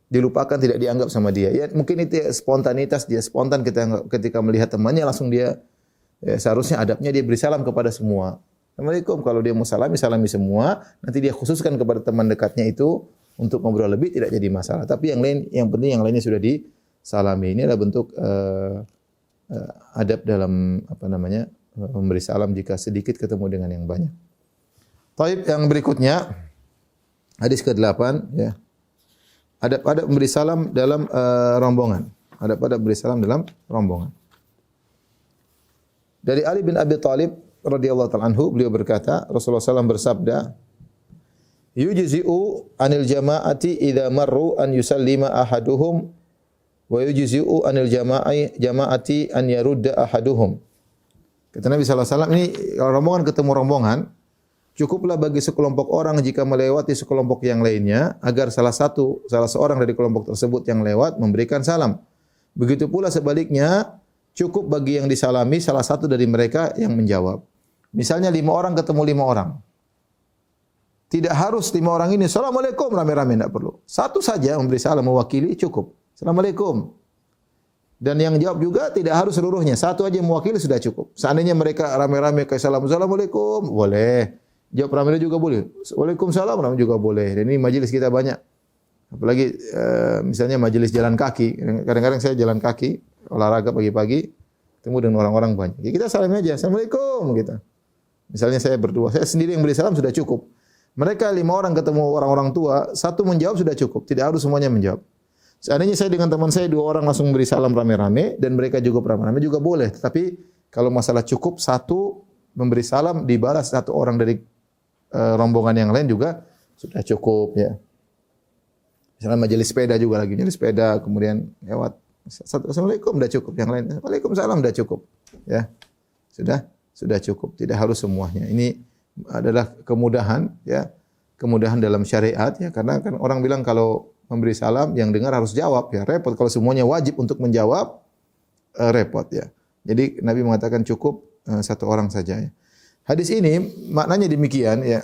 Dilupakan, tidak dianggap sama dia. Ya mungkin itu spontanitas, dia spontan ketika melihat temannya langsung dia seharusnya adabnya dia beri salam kepada semua. Assalamualaikum. Kalau dia mau salami semua. Nanti dia khususkan kepada teman dekatnya itu untuk ngobrol lebih tidak jadi masalah. Tapi yang penting yang lainnya sudah disalami. Ini adalah bentuk adab dalam memberi salam jika sedikit ketemu dengan yang banyak. Taib yang berikutnya hadis ke-8 ya. Adab-adab memberi salam dalam rombongan. Adab-adab memberi salam dalam rombongan. Dari Ali bin Abi Thalib radhiyallahu ta'ala anhu beliau berkata, Rasulullah SAW bersabda, yujzi'u anil jama'ati idza marru an yusallima ahaduhum wa yujzi'u anil jama'ati an yarudda ahaduhum. Kata Nabi sallallahu alaihi wasallam, ini kalau rombongan ketemu rombongan, cukuplah bagi sekelompok orang jika melewati sekelompok yang lainnya agar salah seorang dari kelompok tersebut yang lewat memberikan salam. Begitu pula sebaliknya, cukup bagi yang disalami salah satu dari mereka yang menjawab. Misalnya 5 orang ketemu 5 orang. Tidak harus 5 orang ini, Assalamualaikum, rame-rame, tidak perlu. Satu saja memberi salam, mewakili, cukup. Assalamualaikum. Dan yang jawab juga tidak harus seluruhnya. Satu aja mewakili sudah cukup. Seandainya mereka rame-rame ke Assalamualaikum, boleh. Jawab rame juga boleh. Waalaikumsalam, rame juga boleh. Dan ini majelis kita banyak. Apalagi misalnya majelis jalan kaki. Kadang-kadang saya jalan kaki, olahraga pagi-pagi, ketemu dengan orang-orang banyak. Ya kita salam aja, Assalamualaikum, gitu. Misalnya saya berdua, saya sendiri yang beri salam sudah cukup. Mereka 5 orang ketemu orang-orang tua, 1 menjawab sudah cukup. Tidak harus semuanya menjawab. Seandainya saya dengan teman saya 2 orang langsung beri salam rame-rame dan mereka juga rame-rame juga boleh. Tetapi kalau masalah cukup 1 memberi salam dibalas 1 orang dari rombongan yang lain juga sudah cukup ya. Misalnya majelis sepeda juga lagi, majelis sepeda kemudian lewat Assalamualaikum sudah cukup, yang lain Waalaikumsalam sudah cukup. Ya. Sudah cukup, tidak harus semuanya. Ini adalah kemudahan ya, kemudahan dalam syariat ya, karena kan orang bilang kalau memberi salam yang dengar harus jawab ya, repot kalau semuanya wajib untuk menjawab, repot ya. Jadi Nabi mengatakan cukup 1 orang saja ya. Hadis ini maknanya demikian ya.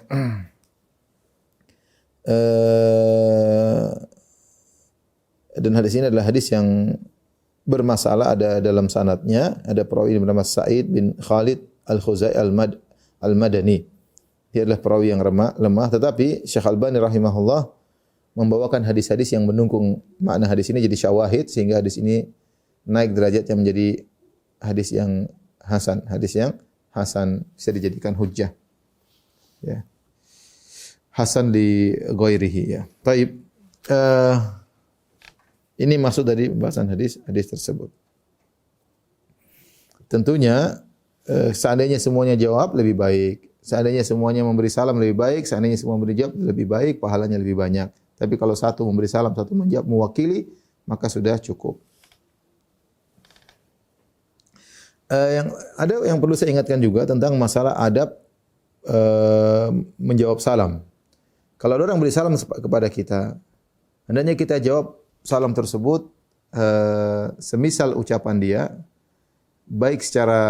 Dan hadis ini adalah hadis yang bermasalah, ada dalam sanadnya ada perawi bernama Sa'id bin Khalid Al-Khuzai Al-Madani. Dia adalah perawi yang lemah, tetapi Syekh Albani rahimahullah membawakan hadis-hadis yang mendukung makna hadis ini jadi syawahid sehingga hadis ini naik derajatnya menjadi hadis yang hasan, bisa dijadikan hujjah. Ya. Hasan li ghairihi ya. Baik. Ini maksud dari pembahasan hadis tersebut. Tentunya seandainya semuanya jawab lebih baik. Seandainya semuanya memberi salam lebih baik, seandainya semua memberi jawab lebih baik, pahalanya lebih banyak. Tapi kalau satu memberi salam, satu menjawab mewakili, maka sudah cukup. Yang perlu saya ingatkan juga tentang masalah adab menjawab salam. Kalau ada orang beri salam kepada kita, hendaknya kita jawab salam tersebut semisal ucapan dia, baik secara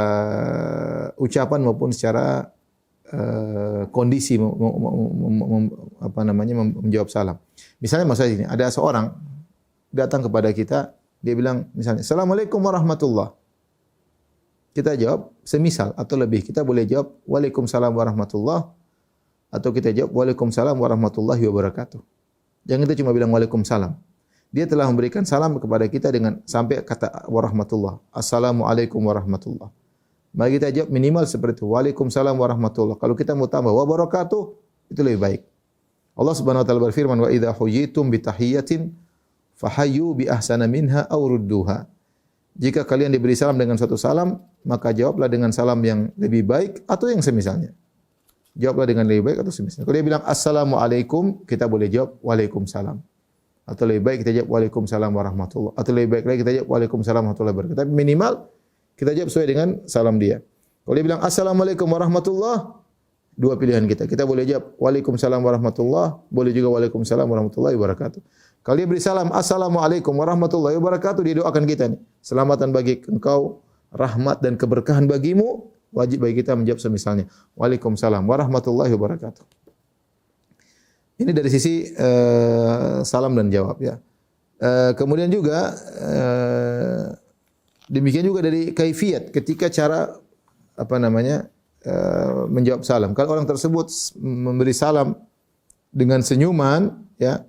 ucapan maupun secara kondisi menjawab salam. Misalnya masalah ini, ada seorang datang kepada kita, dia bilang misalnya, "Assalamualaikum warahmatullah." Kita jawab semisal atau lebih. Kita boleh jawab Waalaikumsalam warahmatullah atau kita jawab Waalaikumsalam warahmatullahi wabarakatuh. Jangan kita cuma bilang Waalaikumsalam. Dia telah memberikan salam kepada kita dengan sampai kata warahmatullah. Assalamualaikum warahmatullah. Mari kita jawab minimal seperti itu. Waalaikumsalam warahmatullah. Kalau kita mau tambah wabarakatuh, itu lebih baik. Allah Subhanahu wa taala berfirman, "Wa idza huyitum bi tahiyyatin fahayyu bi ahsana minha aw rudduha." Jika kalian diberi salam dengan suatu salam, maka jawablah dengan salam yang lebih baik atau yang semisalnya. Jawablah dengan lebih baik atau semisalnya. Kalau dia bilang assalamualaikum, kita boleh jawab waalaikumsalam. Atau lebih baik kita jawab waalaikumsalam warahmatullah. Atau lebih baik lagi kita jawab waalaikumsalam warahmatullahi wabarakatuh. Tapi minimal kita jawab sesuai dengan salam dia. Kalau dia bilang assalamualaikum warahmatullah, dua pilihan kita. Kita boleh jawab waalaikumsalam warahmatullah, boleh juga waalaikumsalam warahmatullahi wabarakatuh. Kalau dia beri salam assalamualaikum warahmatullahi wabarakatuh, dia doakan kita nih. Selamatan bagi engkau, rahmat dan keberkahan bagimu. Wajib bagi kita menjawab semisalnya. Waalaikumsalam warahmatullahi wabarakatuh. Ini dari sisi salam dan jawab ya. Kemudian juga demikian juga dari kaifiyat ketika cara menjawab salam. Kalau orang tersebut memberi salam dengan senyuman ya,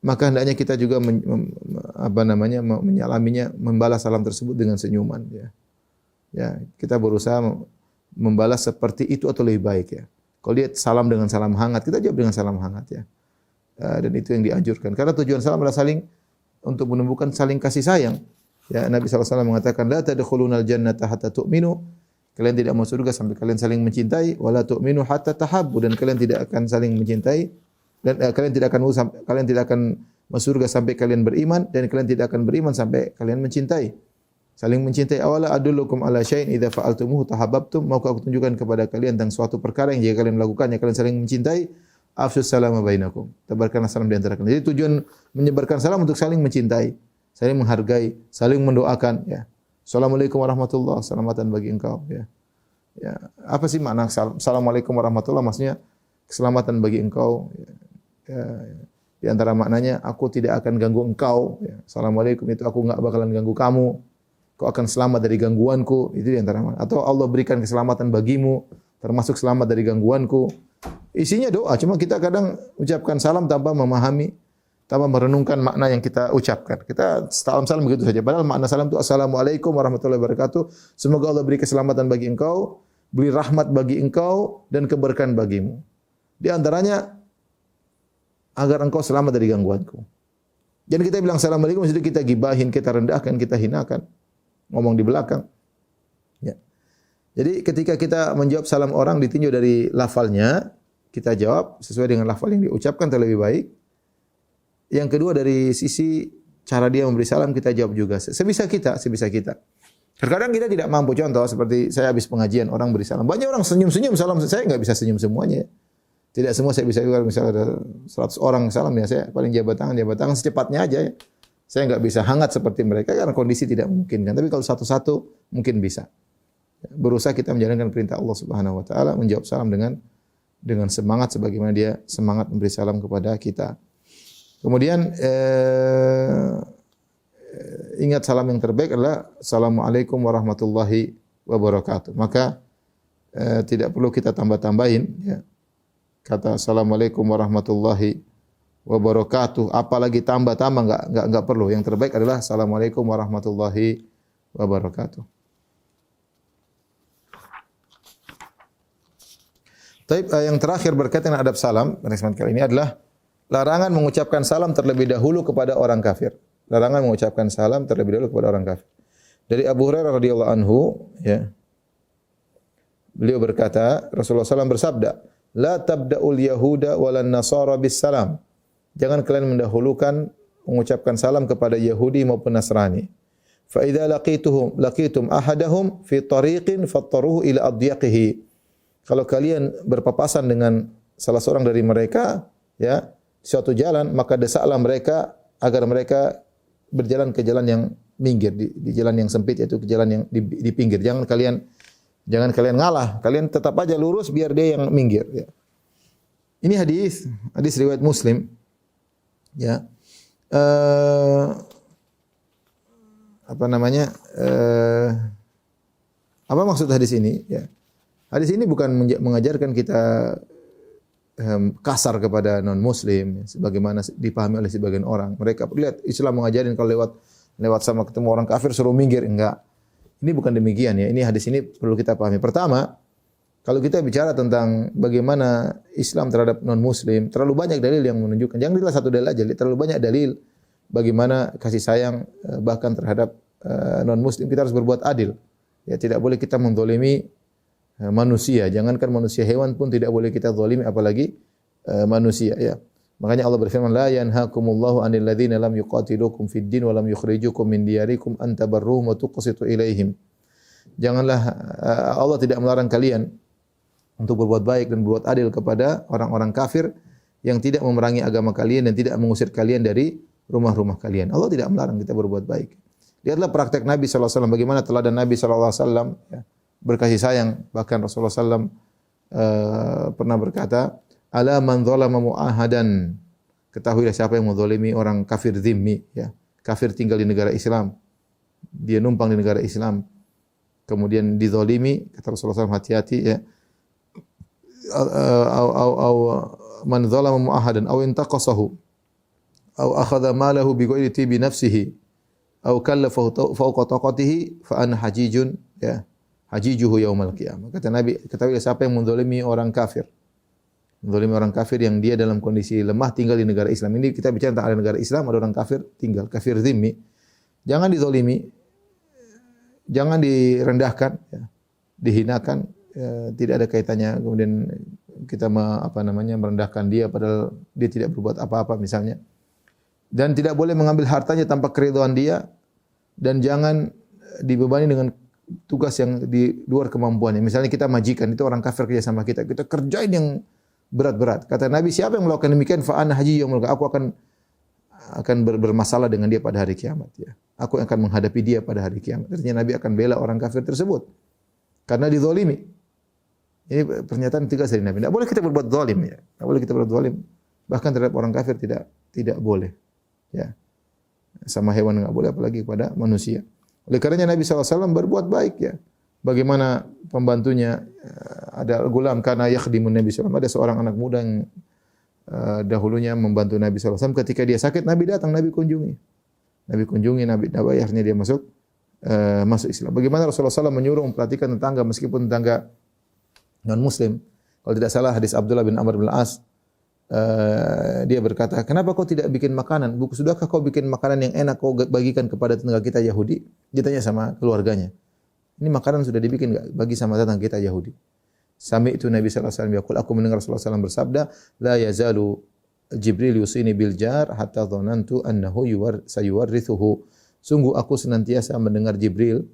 maka hendaknya kita juga menyalaminya, membalas salam tersebut dengan senyuman ya. Ya, kita berusaha membalas seperti itu atau lebih baik ya. Kalau dia salam dengan salam hangat, kita jawab dengan salam hangat ya. Dan itu yang dianjurkan. Karena tujuan salam adalah untuk menumbuhkan saling kasih sayang. Ya, Nabi SAW mengatakan, "La tadkhulunal jannata hatta tu'minu." Kalian tidak masuk surga sampai kalian saling mencintai, wala tu'minu hatta tahabbu, dan kalian tidak akan saling mencintai dan kalian tidak akan masuk surga sampai kalian beriman, dan kalian tidak akan beriman sampai kalian mencintai. Saling mencintai. Awala adullukum ala syai'in idza fa'altumuhu tahabbtum. Maukah aku tunjukkan kepada kalian tentang suatu perkara yang jika kalian melakukannya kalian saling mencintai? Afshus salama bainakum. Tebarkanlah salam di antara kalian. Jadi tujuan menyebarkan salam untuk saling mencintai, saling menghargai, saling mendoakan ya. Assalamualaikum warahmatullah, selamatan bagi engkau ya. Ya, apa sih makna Assalamualaikum warahmatullah? Maksudnya keselamatan bagi engkau ya. Ya, di antara maknanya aku tidak akan ganggu engkau ya. Assalamualaikum itu aku enggak bakalan ganggu kamu. Kau akan selamat dari gangguanku, itu di antara makna. Atau Allah berikan keselamatan bagimu, termasuk selamat dari gangguanku. Isinya doa, cuma kita kadang ucapkan salam tanpa memahami, tanpa merenungkan makna yang kita ucapkan. Kita salam begitu saja. Padahal makna salam itu assalamualaikum warahmatullahi wabarakatuh. Semoga Allah beri keselamatan bagi engkau, beri rahmat bagi engkau dan keberkahan bagimu. Di antaranya agar engkau selamat dari gangguanku. Jangan kita bilang assalamualaikum itu kita gibahin, kita rendahkan, kita hinakan, ngomong di belakang. Ya. Jadi ketika kita menjawab salam orang ditinjau dari lafalnya, kita jawab sesuai dengan lafal yang diucapkan terlebih baik. Yang kedua dari sisi cara dia memberi salam kita jawab juga sebisa kita. Terkadang kita tidak mampu, contoh seperti saya habis pengajian orang beri salam. Banyak orang senyum-senyum salam, saya enggak bisa senyum semuanya. Tidak semua saya bisa, misalnya ada 100 orang salam ya saya paling jabat tangan secepatnya aja ya. Saya enggak bisa hangat seperti mereka karena kondisi tidak memungkinkan. Tapi kalau satu-satu mungkin bisa. Berusaha kita menjalankan perintah Allah Subhanahu wa taala, menjawab salam dengan semangat sebagaimana dia semangat memberi salam kepada kita. Kemudian ingat salam yang terbaik adalah Assalamualaikum warahmatullahi wabarakatuh. Maka tidak perlu kita tambah-tambahin ya. kata assalamualaikum warahmatullahi wabarakatuh, apalagi tambah-tambah enggak perlu. Yang terbaik adalah assalamualaikum warahmatullahi wabarakatuh. Taib, yang terakhir berkaitan dengan adab salam pada kesempatan kali ini adalah larangan mengucapkan salam terlebih dahulu kepada orang kafir. Larangan mengucapkan salam terlebih dahulu kepada orang kafir. Dari Abu Hurairah radhiyallahu anhu, ya. Beliau berkata, Rasulullah SAW bersabda, "La tabda'ul yahuda walan nasara bis salam." Jangan kalian mendahulukan mengucapkan salam kepada Yahudi maupun Nasrani. Fa idza laqitum ahadahum fi tariqin fattaruhu ila adyaqihi. Kalau kalian berpapasan dengan salah seorang dari mereka, ya, suatu jalan, maka desaklah mereka agar mereka berjalan ke jalan yang minggir, di jalan yang sempit, yaitu ke jalan yang di pinggir. Jangan kalian ngalah, kalian tetap aja lurus biar dia yang minggir. Ya. Ini hadis riwayat Muslim. Ya, apa maksud hadis ini? Ya. Hadis ini bukan mengajarkan kita kasar kepada non-muslim sebagaimana dipahami oleh sebagian orang. Mereka lihat Islam mengajarin kalau lewat sama ketemu orang kafir suruh minggir, enggak. Ini bukan demikian ya. Ini hadis ini perlu kita pahami. Pertama, kalau kita bicara tentang bagaimana Islam terhadap non-muslim, terlalu banyak dalil yang menunjukkan. Jangan dilihat satu dalil aja, terlalu banyak dalil bagaimana kasih sayang bahkan terhadap non-muslim. Kita harus berbuat adil. Ya, tidak boleh kita menzalimi manusia. Jangankan manusia, hewan pun tidak boleh kita zalimi, apalagi manusia, ya. Makanya Allah berfirman, la yanhakumullahu 'anil ladzina lam yuqatilukum fid din wa lam yukhrijukum min diyarikum an tabarruhum wa tuqsitu ilaihim. Janganlah Allah tidak melarang kalian untuk berbuat baik dan berbuat adil kepada orang-orang kafir yang tidak memerangi agama kalian dan tidak mengusir kalian dari rumah-rumah kalian. Allah tidak melarang kita berbuat baik. Lihatlah praktek Nabi sallallahu alaihi wasallam, bagaimana teladan Nabi sallallahu alaihi wasallam, ya, berkasih sayang. Bahkan Rasulullah sallallahu pernah berkata, ala man zalama mu'ahadan. Ketahuilah siapa yang menzalimi orang kafir zimmi, ya. Kafir tinggal di negara Islam. Dia numpang di negara Islam. Kemudian dizalimi, kata Rasulullah SAW, hati-hati, ya. Au man zalama mu'ahadan au intaqasahu au akhadha malahu bi ghairi tibi nafsihi au kallafahu fawqa taqatihi fa ana hajijun, ya. Hajijuhu yaumal qiyamah. Kata Nabi, ketahuilah siapa yang menzalimi orang kafir. Menzalimi orang kafir yang dia dalam kondisi lemah tinggal di negara Islam. Ini kita bicara tentang ada negara Islam, ada orang kafir tinggal, kafir zimmi. Jangan dizalimi, jangan direndahkan, ya, dihinakan, ya, tidak ada kaitannya kemudian kita merendahkan dia padahal dia tidak berbuat apa-apa misalnya. Dan tidak boleh mengambil hartanya tanpa keridhaan dia, dan jangan dibebani dengan tugas yang di luar kemampuannya. Misalnya kita majikan, itu orang kafir kerja sama kita kerjain yang berat-berat. Kata Nabi, siapa yang melakukan demikian, fa ana haji yaumul qiyamah, aku akan bermasalah dengan dia pada hari kiamat, ya. Aku akan menghadapi dia pada hari kiamat. Artinya Nabi akan bela orang kafir tersebut karena dizalimi. Ini pernyataan tegas dari Nabi. Tidak boleh kita berbuat zalim, ya. Tidak boleh kita berbuat zalim. Bahkan terhadap orang kafir tidak boleh, ya. Sama hewan enggak boleh, apalagi kepada manusia. Oleh karenanya Nabi SAW berbuat baik, ya. Bagaimana pembantunya, ada gulam kana yakhdimun Nabi SAW. Ada seorang anak muda yang dahulunya membantu Nabi SAW. Ketika dia sakit, Nabi datang, Nabi kunjungi. Nabi akhirnya dia masuk Islam. Bagaimana Rasulullah SAW menyuruh memperhatikan tetangga meskipun tetangga non-muslim. Kalau tidak salah hadis Abdullah bin Amr bin Al-As, dia berkata, kenapa kau tidak bikin makanan? Sudahkah kau bikin makanan yang enak kau bagikan kepada tetangga kita Yahudi? Dia tanya sama keluarganya. Ini makanan sudah dibikin enggak bagi sama tetangga kita Yahudi? Sami'tu Nabi sallallahu alaihi wasallam yaqul, aku mendengar Rasulullah SAW bersabda, la yazalu Jibril yusini bil jar hatta dhanantu annahu sayuwarithuhu. Sungguh aku senantiasa mendengar Jibril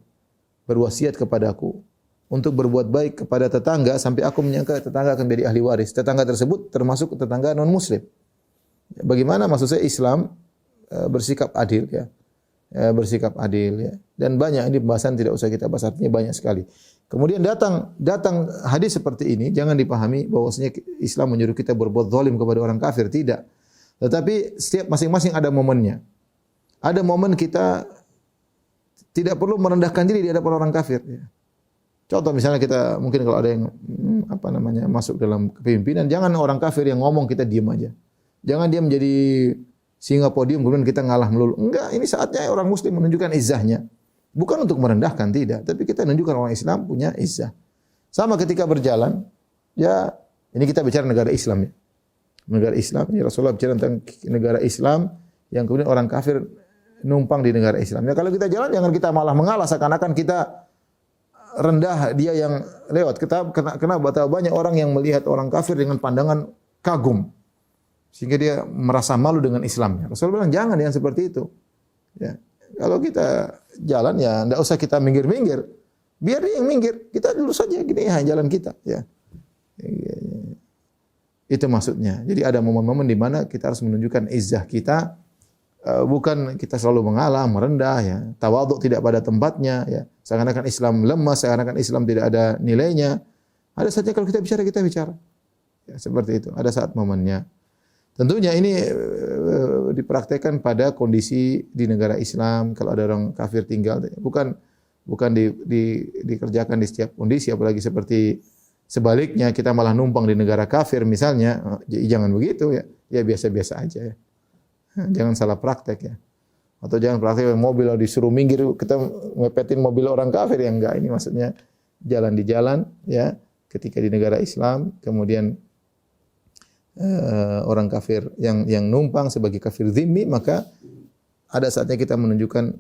berwasiat kepadaku untuk berbuat baik kepada tetangga sampai aku menyangka tetangga akan menjadi ahli waris. Tetangga tersebut termasuk tetangga non-muslim. Bagaimana maksud saya Islam bersikap adil, ya. Bersikap adil, ya. Dan banyak ini pembahasan tidak usah kita bahas, artinya banyak sekali. Kemudian datang hadis seperti ini, jangan dipahami bahwasanya Islam menyuruh kita berbuat zalim kepada orang kafir, tidak. Tetapi setiap masing-masing ada momennya. Ada momen kita tidak perlu merendahkan diri di hadapan orang kafir, ya. Contoh misalnya kita mungkin kalau ada yang apa namanya masuk dalam kepemimpinan, jangan orang kafir yang ngomong kita diam aja. Jangan dia menjadi singa podium kemudian kita ngalah melulu. Enggak, ini saatnya orang muslim menunjukkan izzahnya. Bukan untuk merendahkan, tidak, tapi kita menunjukkan orang Islam punya izzah. Sama ketika berjalan, ya ini kita bicara negara Islam ya. Negara Islam, ini Rasulullah bicara tentang negara Islam yang kemudian orang kafir numpang di negara Islam. Ya kalau kita jalan jangan kita malah mengalah seakan-akan kita rendah dia yang lewat. Kenapa banyak orang yang melihat orang kafir dengan pandangan kagum sehingga dia merasa malu dengan Islamnya. Rasulullah bilang jangan yang seperti itu. Ya. Kalau kita jalan ya enggak usah kita minggir-minggir. Biar dia yang minggir, kita lurus saja gini ya jalan kita ya. Itu maksudnya. Jadi ada momen-momen di mana kita harus menunjukkan izzah kita, bukan kita selalu mengalah, merendah ya. Tawadhu tidak pada tempatnya ya. Seakan-akan Islam lemah, seakan-akan Islam tidak ada nilainya. Ada saatnya kalau kita bicara. Ya, seperti itu. Ada saat momennya. Tentunya ini dipraktekkan pada kondisi di negara Islam kalau ada orang kafir tinggal, bukan dikerjakan di setiap kondisi, apalagi seperti sebaliknya kita malah numpang di negara kafir misalnya, jangan begitu ya. Ya biasa-biasa aja ya. Jangan salah praktek ya. Atau jangan praktek mobil disuruh minggir kita mepetin mobil orang kafir ya enggak. Ini maksudnya jalan di jalan ya. Ketika di negara Islam kemudian orang kafir yang numpang sebagai kafir zimmi, maka ada saatnya kita menunjukkan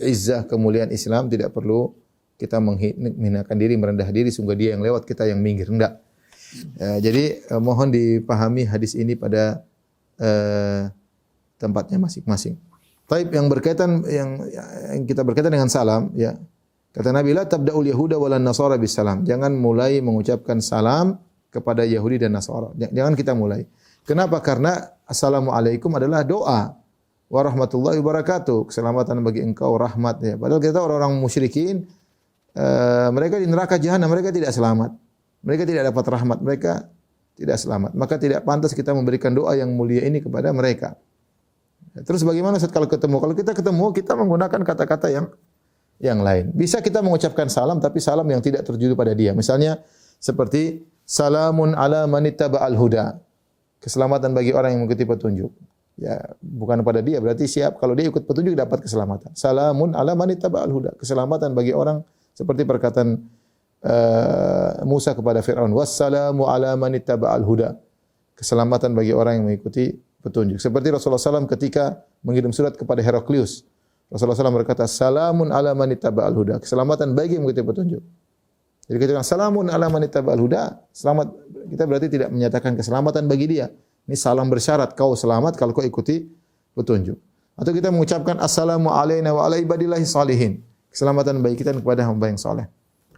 izzah kemuliaan Islam, tidak perlu kita menghinakan diri, merendah diri, sungguh dia yang lewat, kita yang minggir, enggak. Jadi mohon dipahami hadis ini pada tempatnya masing-masing. Taib yang berkaitan yang kita berkaitan dengan salam ya. Kata Nabi la tabda'ul yahuda walan nasara bis salam. Jangan mulai mengucapkan salam kepada Yahudi dan Nasara. Jangan kita mulai. Kenapa? Karena assalamualaikum adalah doa. Wa rahmatullahi wabarakatuh. Keselamatan bagi engkau, rahmat ya. Padahal kita orang-orang musyrikin mereka di neraka jahanam, mereka tidak selamat. Mereka tidak dapat rahmat, mereka tidak selamat. Maka tidak pantas kita memberikan doa yang mulia ini kepada mereka. Terus bagaimana saat kalau ketemu? Kalau kita ketemu, kita menggunakan kata-kata yang lain. Bisa kita mengucapkan salam, tapi salam yang tidak tertuju pada dia. Misalnya seperti salamun ala manittaba'al huda. Keselamatan bagi orang yang mengikuti petunjuk. Ya, bukan pada dia, berarti siap kalau dia ikut petunjuk dapat keselamatan. Salamun ala manittaba'al huda. Keselamatan bagi orang seperti perkataan Musa kepada Firaun, wassalamu ala manittaba'al huda. Keselamatan bagi orang yang mengikuti petunjuk. Seperti Rasulullah SAW ketika mengirim surat kepada Heraklius. Rasulullah SAW berkata, salamun ala manittaba'al huda. Keselamatan bagi yang mengikuti petunjuk. Jadi kita katakan salamun ala manittaba'al huda, selamat, kita berarti tidak menyatakan keselamatan bagi dia. Ini salam bersyarat, kau selamat kalau kau ikuti petunjuk. Atau kita mengucapkan assalamu alaina wa ala ibadillahi salihin. Keselamatan bagi kita kepada hamba yang saleh.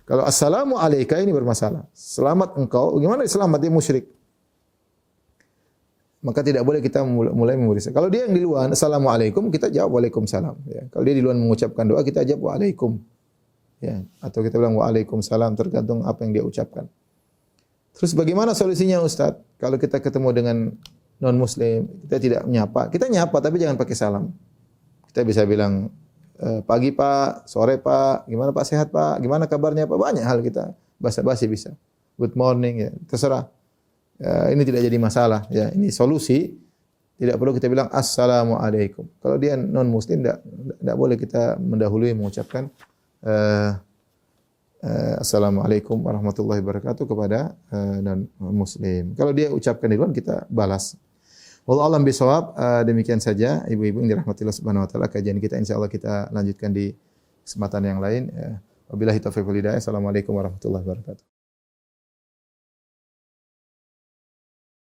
Kalau assalamu alaika ini bermasalah. Selamat engkau, bagaimana selamat dia musyrik? Maka tidak boleh kita mulai memberi. Kalau dia yang di luar, assalamualaikum, kita jawab waalaikumsalam. Ya. Kalau dia di luar mengucapkan doa, kita jawab waalaikum. Ya. Atau kita bilang waalaikumsalam, tergantung apa yang dia ucapkan. Terus bagaimana solusinya Ustaz? Kalau kita ketemu dengan non-muslim, kita tidak menyapa. Kita nyapa, tapi jangan pakai salam. Kita bisa bilang, pagi Pak, sore Pak, gimana Pak, sehat Pak, gimana kabarnya Pak? Banyak hal kita, basa-basi bisa. Good morning, ya. Terserah. Ini tidak jadi masalah ya, ini solusi. Tidak perlu kita bilang assalamualaikum. Kalau dia non muslim tidak boleh kita mendahului mengucapkan assalamualaikum warahmatullahi wabarakatuh kepada non muslim. Kalau dia ucapkan di luar kita balas. Wallahu a'lam bishawab. Demikian saja ibu-ibu yang dirahmati Allah Subhanahu wa taala, kajian kita insyaallah kita lanjutkan di kesempatan yang lain. Wabillahi taufiq wal hidayah. Assalamualaikum warahmatullahi wabarakatuh.